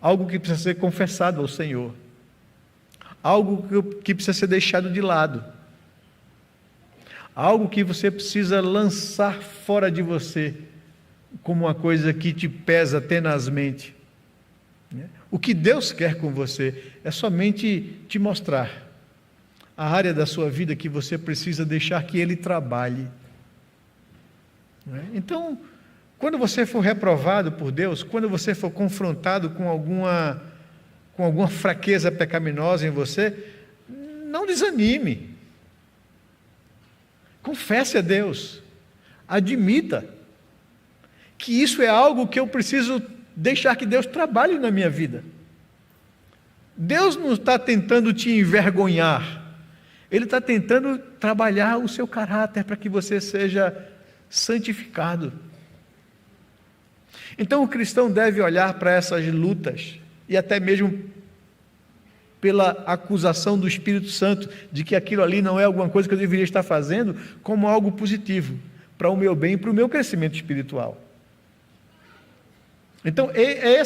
Algo que precisa ser confessado ao Senhor. Algo que precisa ser deixado de lado. Algo que você precisa lançar fora de você como uma coisa que te pesa tenazmente. O que Deus quer com você é somente te mostrar a área da sua vida que você precisa deixar que Ele trabalhe. Então, quando você for reprovado por Deus, quando você for confrontado com alguma fraqueza pecaminosa em você, não desanime. Confesse a Deus. Admita que isso é algo que eu preciso deixar que Deus trabalhe na minha vida. Deus não está tentando te envergonhar. Ele está tentando trabalhar o seu caráter para que você seja santificado. Então o cristão deve olhar para essas lutas e até mesmo pela acusação do Espírito Santo de que aquilo ali não é alguma coisa que eu deveria estar fazendo, como algo positivo para o meu bem e para o meu crescimento espiritual. Então é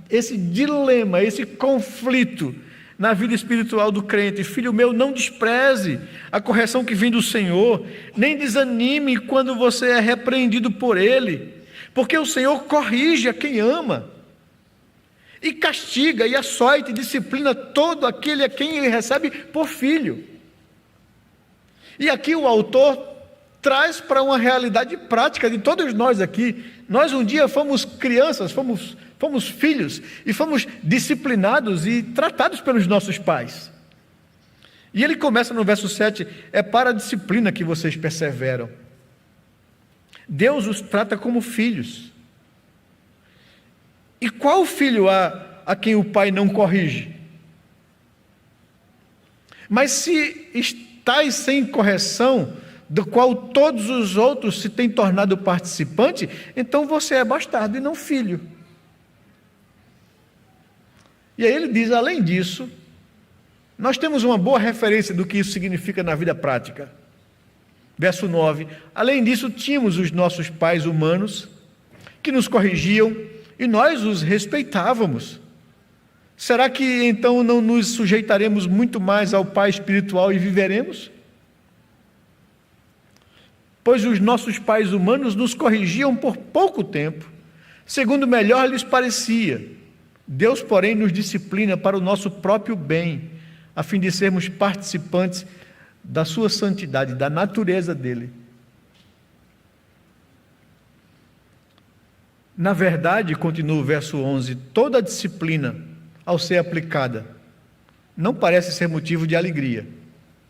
esse dilema, esse conflito na vida espiritual do crente. Filho meu, não despreze a correção que vem do Senhor, nem desanime quando você é repreendido por Ele, porque o Senhor corrige a quem ama, e castiga, e açoita, e disciplina todo aquele a quem Ele recebe por filho. E aqui o autor traz para uma realidade prática de todos nós aqui. Nós um dia fomos crianças, fomos filhos, e fomos disciplinados e tratados pelos nossos pais. E ele começa no verso 7, é para a disciplina que vocês perseveram. Deus os trata como filhos. E qual filho há a quem o pai não corrige? Mas se estáis sem correção, do qual todos os outros se têm tornado participante, então você é bastardo e não filho. E aí ele diz, além disso, nós temos uma boa referência do que isso significa na vida prática. Verso 9, além disso, tínhamos os nossos pais humanos, que nos corrigiam, e nós os respeitávamos. Será que então não nos sujeitaremos muito mais ao Pai espiritual e viveremos? Pois os nossos pais humanos nos corrigiam por pouco tempo, segundo melhor lhes parecia. Deus, porém, nos disciplina para o nosso próprio bem, a fim de sermos participantes da sua santidade, da natureza dele. Na verdade, continua o verso 11, toda disciplina, ao ser aplicada, não parece ser motivo de alegria,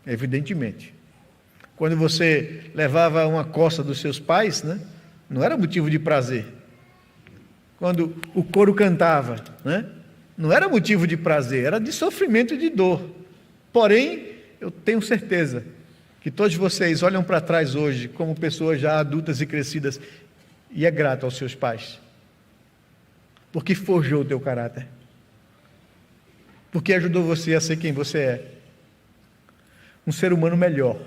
evidentemente. Quando você levava uma coça dos seus pais, né, não era motivo de prazer. Quando o coro cantava, né, não era motivo de prazer, era de sofrimento e de dor. Porém, eu tenho certeza que todos vocês olham para trás hoje como pessoas já adultas e crescidas e é grato aos seus pais, porque forjou o teu caráter, porque ajudou você a ser quem você é, um ser humano melhor.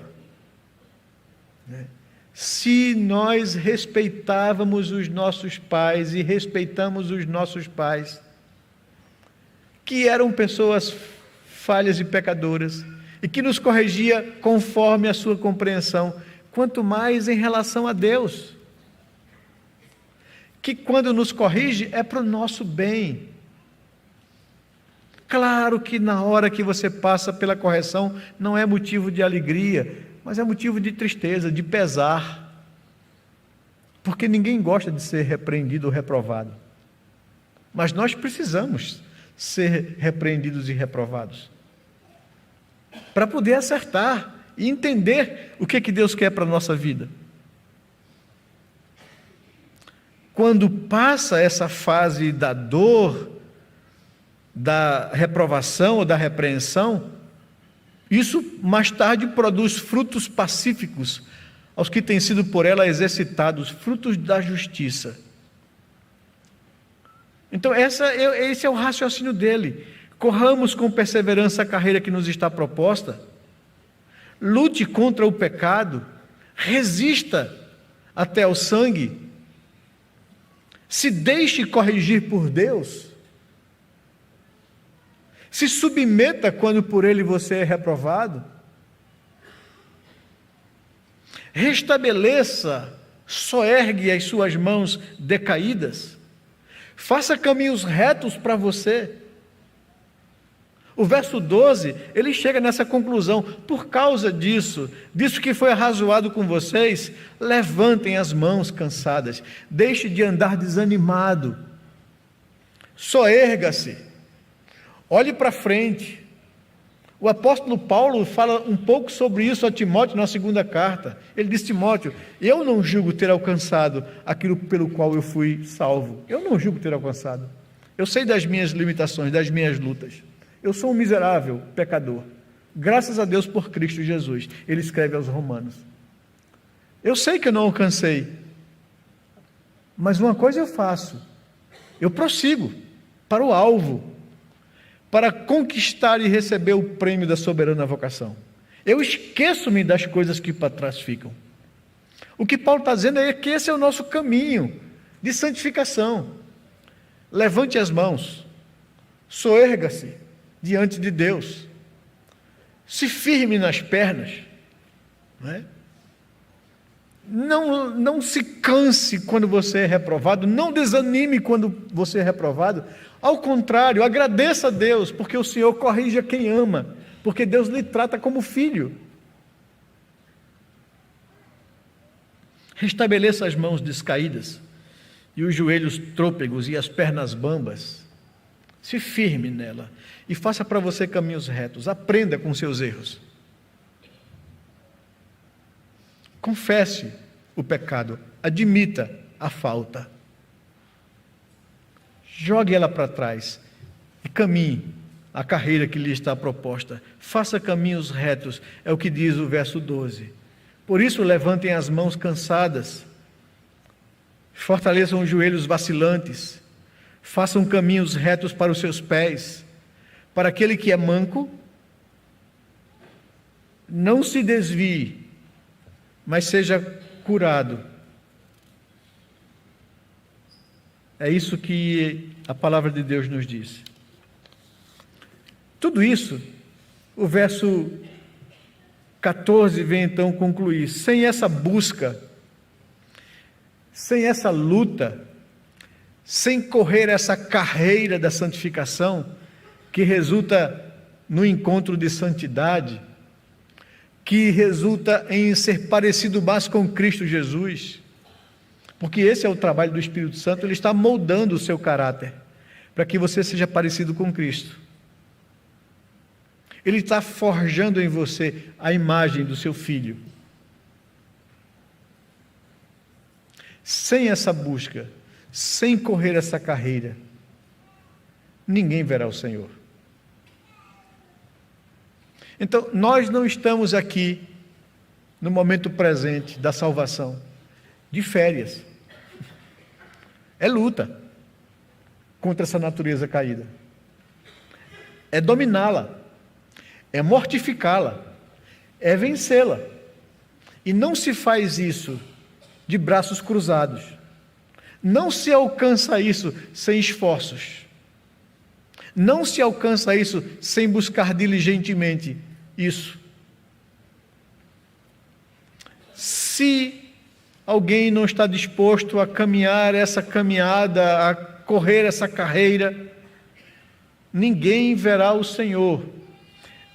Se nós respeitávamos os nossos pais e respeitamos os nossos pais, que eram pessoas falhas e pecadoras, e que nos corrigia conforme a sua compreensão, quanto mais em relação a Deus, que quando nos corrige é para o nosso bem. Claro que na hora que você passa pela correção não é motivo de alegria, mas é motivo de tristeza, de pesar, porque ninguém gosta de ser repreendido ou reprovado, mas nós precisamos ser repreendidos e reprovados, para poder acertar e entender o que Deus quer para a nossa vida. Quando passa essa fase da dor, da reprovação ou da repreensão, isso mais tarde produz frutos pacíficos aos que têm sido por ela exercitados, frutos da justiça. Então esse é o raciocínio dele. Corramos com perseverança a carreira que nos está proposta, lute contra o pecado, resista até o sangue, se deixe corrigir por Deus, se submeta quando por ele você é reprovado, restabeleça, soergue as suas mãos decaídas, faça caminhos retos para você. O verso 12, ele chega nessa conclusão: por causa disso que foi arrazoado com vocês, levantem as mãos cansadas, deixe de andar desanimado, soerga-se, olhe para frente. O apóstolo Paulo fala um pouco sobre isso a Timóteo na segunda carta. Ele diz: Timóteo, eu não julgo ter alcançado aquilo pelo qual eu fui salvo. Eu não julgo ter alcançado. Eu sei das minhas limitações, das minhas lutas. Eu sou um miserável pecador. Graças a Deus por Cristo Jesus. Ele escreve aos Romanos. Eu sei que eu não alcancei, mas uma coisa eu faço: eu prossigo para o alvo, para conquistar e receber o prêmio da soberana vocação. Eu esqueço-me das coisas que para trás ficam. O que Paulo está dizendo é que esse é o nosso caminho de santificação. Levante as mãos, soerga-se diante de Deus, se firme nas pernas, não se canse quando você é reprovado, não desanime quando você é reprovado. Ao contrário, agradeça a Deus, porque o Senhor corrige a quem ama, porque Deus lhe trata como filho. Restabeleça as mãos descaídas e os joelhos trôpegos e as pernas bambas. Se firme nela e faça para você caminhos retos. Aprenda com seus erros. Confesse o pecado, admita a falta. Jogue ela para trás e caminhe a carreira que lhe está proposta. Faça caminhos retos, é o que diz o verso 12. Por isso, levantem as mãos cansadas, fortaleçam os joelhos vacilantes, façam caminhos retos para os seus pés. Para aquele que é manco, não se desvie, mas seja curado. É isso que a palavra de Deus nos diz. Tudo isso, o verso 14 vem então concluir: sem essa busca, sem essa luta, sem correr essa carreira da santificação, que resulta no encontro de santidade, que resulta em ser parecido mais com Cristo Jesus, porque esse é o trabalho do Espírito Santo. Ele está moldando o seu caráter, para que você seja parecido com Cristo. Ele está forjando em você a imagem do seu Filho. Sem essa busca, sem correr essa carreira, ninguém verá o Senhor. Então, nós não estamos aqui, no momento presente da salvação, de férias. É luta contra essa natureza caída. É dominá-la. É mortificá-la. É vencê-la. E não se faz isso de braços cruzados. Não se alcança isso sem esforços. Não se alcança isso sem buscar diligentemente isso. Se alguém não está disposto a caminhar essa caminhada, a correr essa carreira, ninguém verá o Senhor.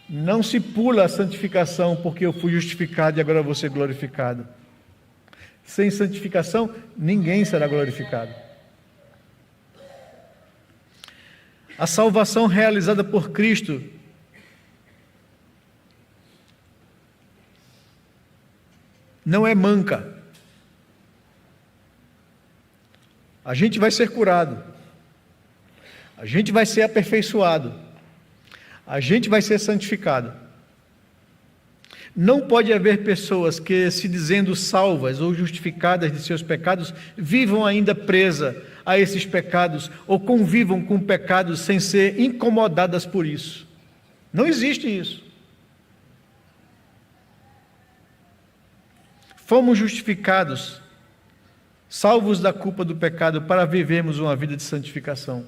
Não se pula a santificação porque eu fui justificado e agora vou ser glorificado. Sem santificação, ninguém será glorificado. A salvação realizada por Cristo não é manca. A gente vai ser curado. A gente vai ser aperfeiçoado. A gente vai ser santificado. Não pode haver pessoas que, se dizendo salvas ou justificadas de seus pecados, vivam ainda presas a esses pecados ou convivam com pecados sem ser incomodadas por isso. Não existe isso. Fomos justificados, salvos da culpa do pecado, para vivermos uma vida de santificação.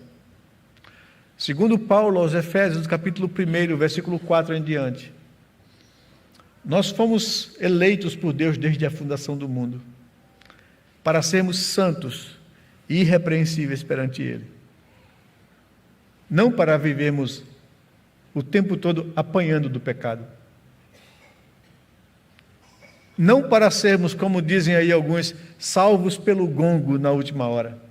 Segundo Paulo aos Efésios, capítulo 1, versículo 4 em diante. Nós fomos eleitos por Deus desde a fundação do mundo, para sermos santos e irrepreensíveis perante Ele. Não para vivermos o tempo todo apanhando do pecado. Não para sermos, como dizem aí alguns, salvos pelo gongo na última hora.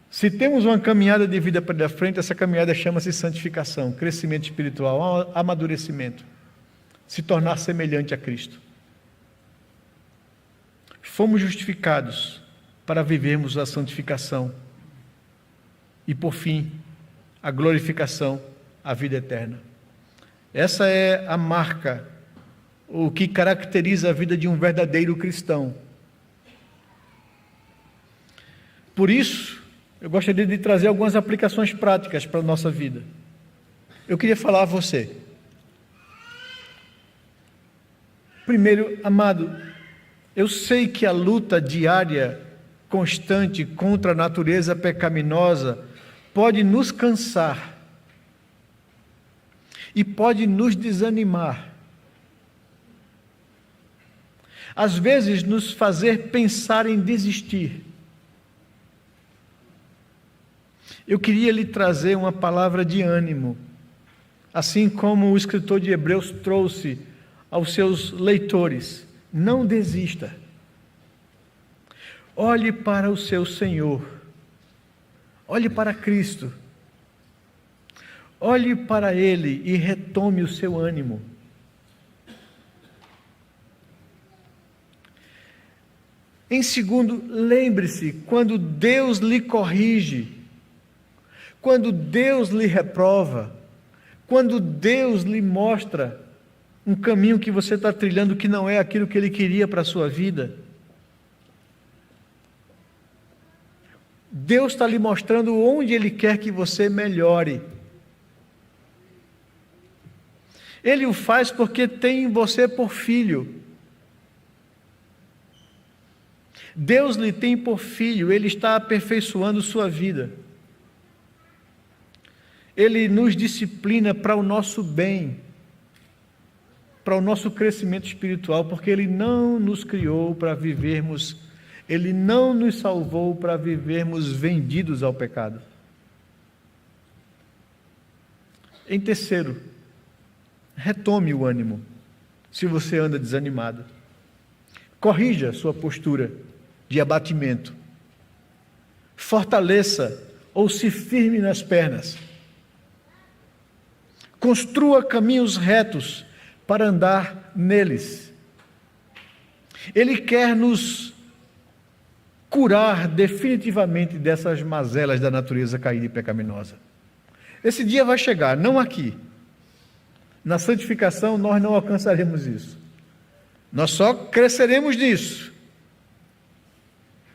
Se temos uma caminhada de vida pela frente, essa caminhada chama-se santificação, crescimento espiritual, amadurecimento, se tornar semelhante a Cristo. Fomos justificados para vivermos a santificação e, por fim, a glorificação, a vida eterna. Essa é a marca, o que caracteriza a vida de um verdadeiro cristão. Por isso, eu gostaria de trazer algumas aplicações práticas para a nossa vida. Eu queria falar a você. Primeiro, amado, eu sei que a luta diária, constante contra a natureza pecaminosa pode nos cansar e pode nos desanimar. Às vezes, nos fazer pensar em desistir. Eu queria lhe trazer uma palavra de ânimo, assim como o escritor de Hebreus trouxe aos seus leitores. Não desista. Olhe para o seu Senhor. Olhe para Cristo. Olhe para Ele e retome o seu ânimo. Em segundo, lembre-se, quando Deus lhe corrige, quando Deus lhe reprova, quando Deus lhe mostra um caminho que você está trilhando que não é aquilo que Ele queria para a sua vida, Deus está lhe mostrando onde Ele quer que você melhore. Ele o faz porque tem você por filho. Deus lhe tem por filho, Ele está aperfeiçoando sua vida. Ele nos disciplina para o nosso bem, para o nosso crescimento espiritual, porque Ele não nos criou para vivermos, Ele não nos salvou para vivermos vendidos ao pecado. Em terceiro, retome o ânimo, se você anda desanimado. Corrija sua postura de abatimento. Fortaleça ou se firme nas pernas. Construa caminhos retos para andar neles. Ele quer nos curar definitivamente dessas mazelas da natureza caída e pecaminosa. Esse dia vai chegar, não aqui. Na santificação nós não alcançaremos isso. Nós só cresceremos nisso.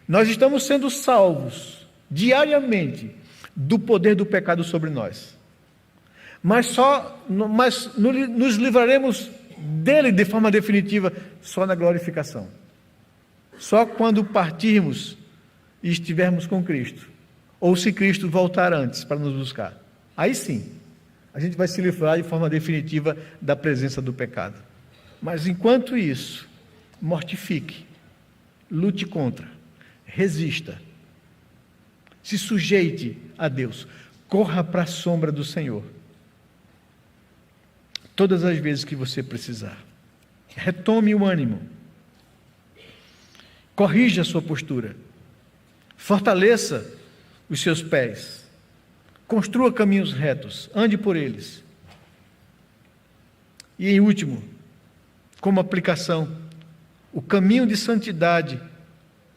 Nós estamos sendo salvos diariamente do poder do pecado sobre nós. Mas nos livraremos dele de forma definitiva só na glorificação. Só quando partirmos e estivermos com Cristo. Ou se Cristo voltar antes para nos buscar. Aí sim, a gente vai se livrar de forma definitiva da presença do pecado. Mas enquanto isso, mortifique, lute contra, resista, se sujeite a Deus, corra para a sombra do Senhor. Todas as vezes que você precisar. Retome o ânimo. Corrija a sua postura. Fortaleça os seus pés. Construa caminhos retos. Ande por eles. E em último, como aplicação, o caminho de santidade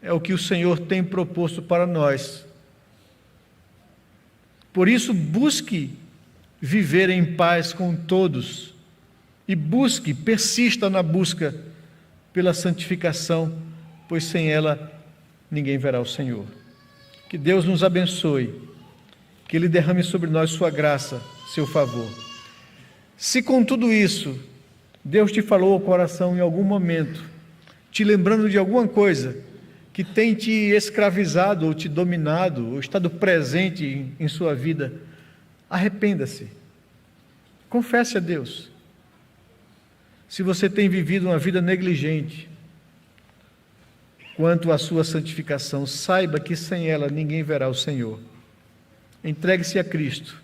é o que o Senhor tem proposto para nós. Por isso, busque viver em paz com todos e persista na busca pela santificação, pois sem ela ninguém verá o Senhor. Que Deus nos abençoe, que Ele derrame sobre nós sua graça, seu favor. Se com tudo isso Deus te falou ao coração em algum momento, te lembrando de alguma coisa que tem te escravizado ou te dominado, ou estado presente em sua vida, arrependa-se. Confesse a Deus. Se você tem vivido uma vida negligente quanto à sua santificação, saiba que sem ela ninguém verá o Senhor. Entregue-se a Cristo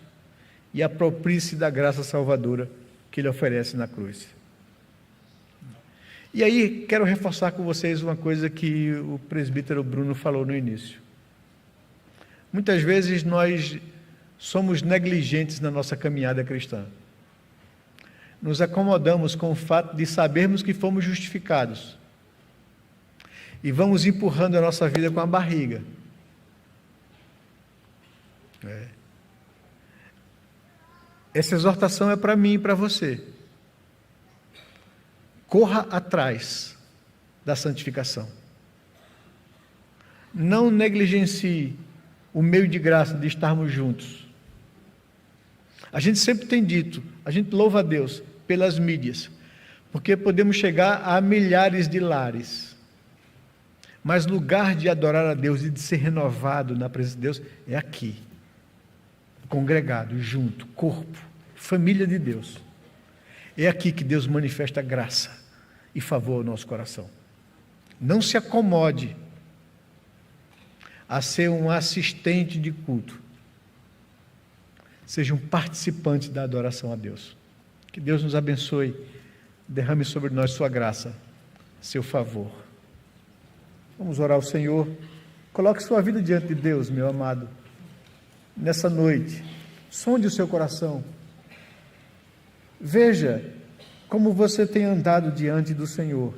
e aproprie-se da graça salvadora que Ele oferece na cruz. E aí, quero reforçar com vocês uma coisa que o presbítero Bruno falou no início. Muitas vezes nós somos negligentes na nossa caminhada cristã. Nos acomodamos com o fato de sabermos que fomos justificados. E vamos empurrando a nossa vida com a barriga. Essa exortação é para mim e para você. Corra atrás da santificação. Não negligencie o meio de graça de estarmos juntos. A gente sempre tem dito, a gente louva a Deus pelas mídias, porque podemos chegar a milhares de lares. Mas lugar de adorar a Deus e de ser renovado na presença de Deus é aqui. Congregado, junto, corpo, família de Deus. É aqui que Deus manifesta graça e favor ao nosso coração. Não se acomode a ser um assistente de culto. Seja um participante da adoração a Deus. Que Deus nos abençoe, derrame sobre nós sua graça, seu favor. Vamos orar ao Senhor. Coloque sua vida diante de Deus, meu amado. Nessa noite, sonde o seu coração. Veja como você tem andado diante do Senhor.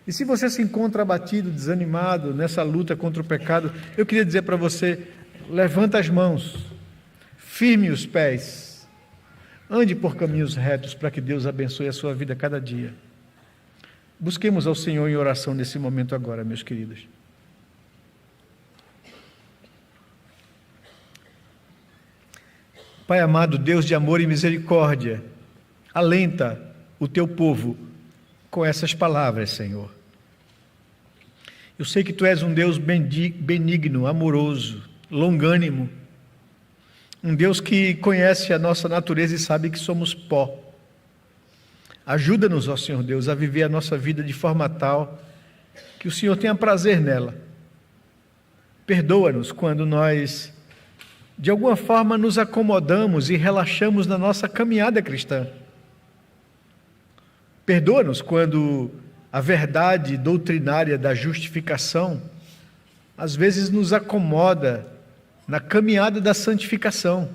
E se você se encontra abatido, desanimado nessa luta contra o pecado, eu queria dizer para você, levanta as mãos, firme os pés, ande por caminhos retos para que Deus abençoe a sua vida cada dia. Busquemos ao Senhor em oração nesse momento agora, meus queridos. Pai amado, Deus de amor e misericórdia, alenta o teu povo com essas palavras, Senhor. Eu sei que tu és um Deus benigno, amoroso, longânimo, um Deus que conhece a nossa natureza e sabe que somos pó. Ajuda-nos, ó Senhor Deus, a viver a nossa vida de forma tal que o Senhor tenha prazer nela. Perdoa-nos quando nós de alguma forma nos acomodamos e relaxamos na nossa caminhada cristã. Perdoa-nos quando a verdade doutrinária da justificação às vezes nos acomoda na caminhada da santificação.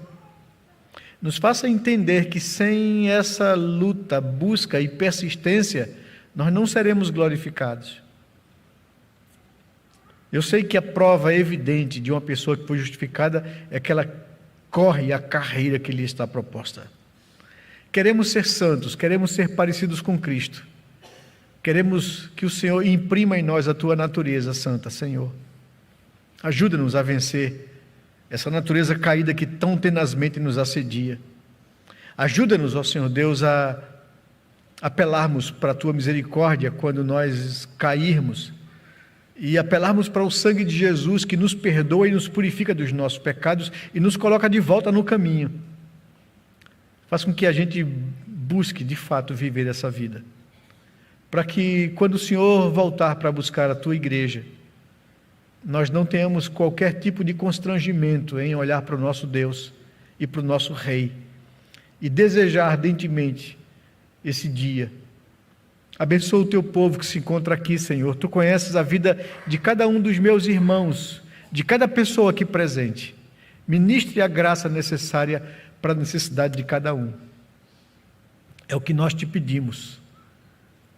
Nos faça entender que sem essa luta, busca e persistência, nós não seremos glorificados. Eu sei que a prova evidente de uma pessoa que foi justificada é que ela corre a carreira que lhe está proposta. Queremos ser santos, queremos ser parecidos com Cristo. Queremos que o Senhor imprima em nós a tua natureza santa, Senhor. Ajuda-nos a vencer essa natureza caída que tão tenazmente nos assedia. Ajuda-nos, ó Senhor Deus, a apelarmos para a tua misericórdia quando nós cairmos e apelarmos para o sangue de Jesus que nos perdoa e nos purifica dos nossos pecados e nos coloca de volta no caminho. Faça com que a gente busque de fato viver essa vida, para que quando o Senhor voltar para buscar a tua igreja, nós não tenhamos qualquer tipo de constrangimento em olhar para o nosso Deus e para o nosso Rei e desejar ardentemente esse dia. Abençoa o teu povo que se encontra aqui, Senhor. Tu conheces a vida de cada um dos meus irmãos, de cada pessoa aqui presente. Ministre a graça necessária para a necessidade de cada um. É o que nós te pedimos.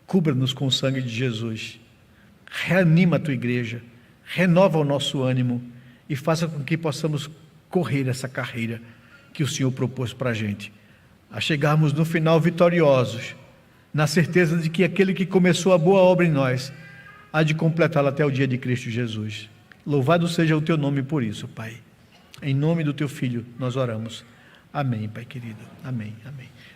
Cubra-nos com o sangue de Jesus. Reanima a tua igreja. Renova o nosso ânimo e faça com que possamos correr essa carreira que o Senhor propôs para a gente, a chegarmos no final vitoriosos, na certeza de que aquele que começou a boa obra em nós há de completá-la até o dia de Cristo Jesus. Louvado seja o teu nome por isso, Pai. Em nome do teu Filho nós oramos. Amém, Pai querido. Amém, amém.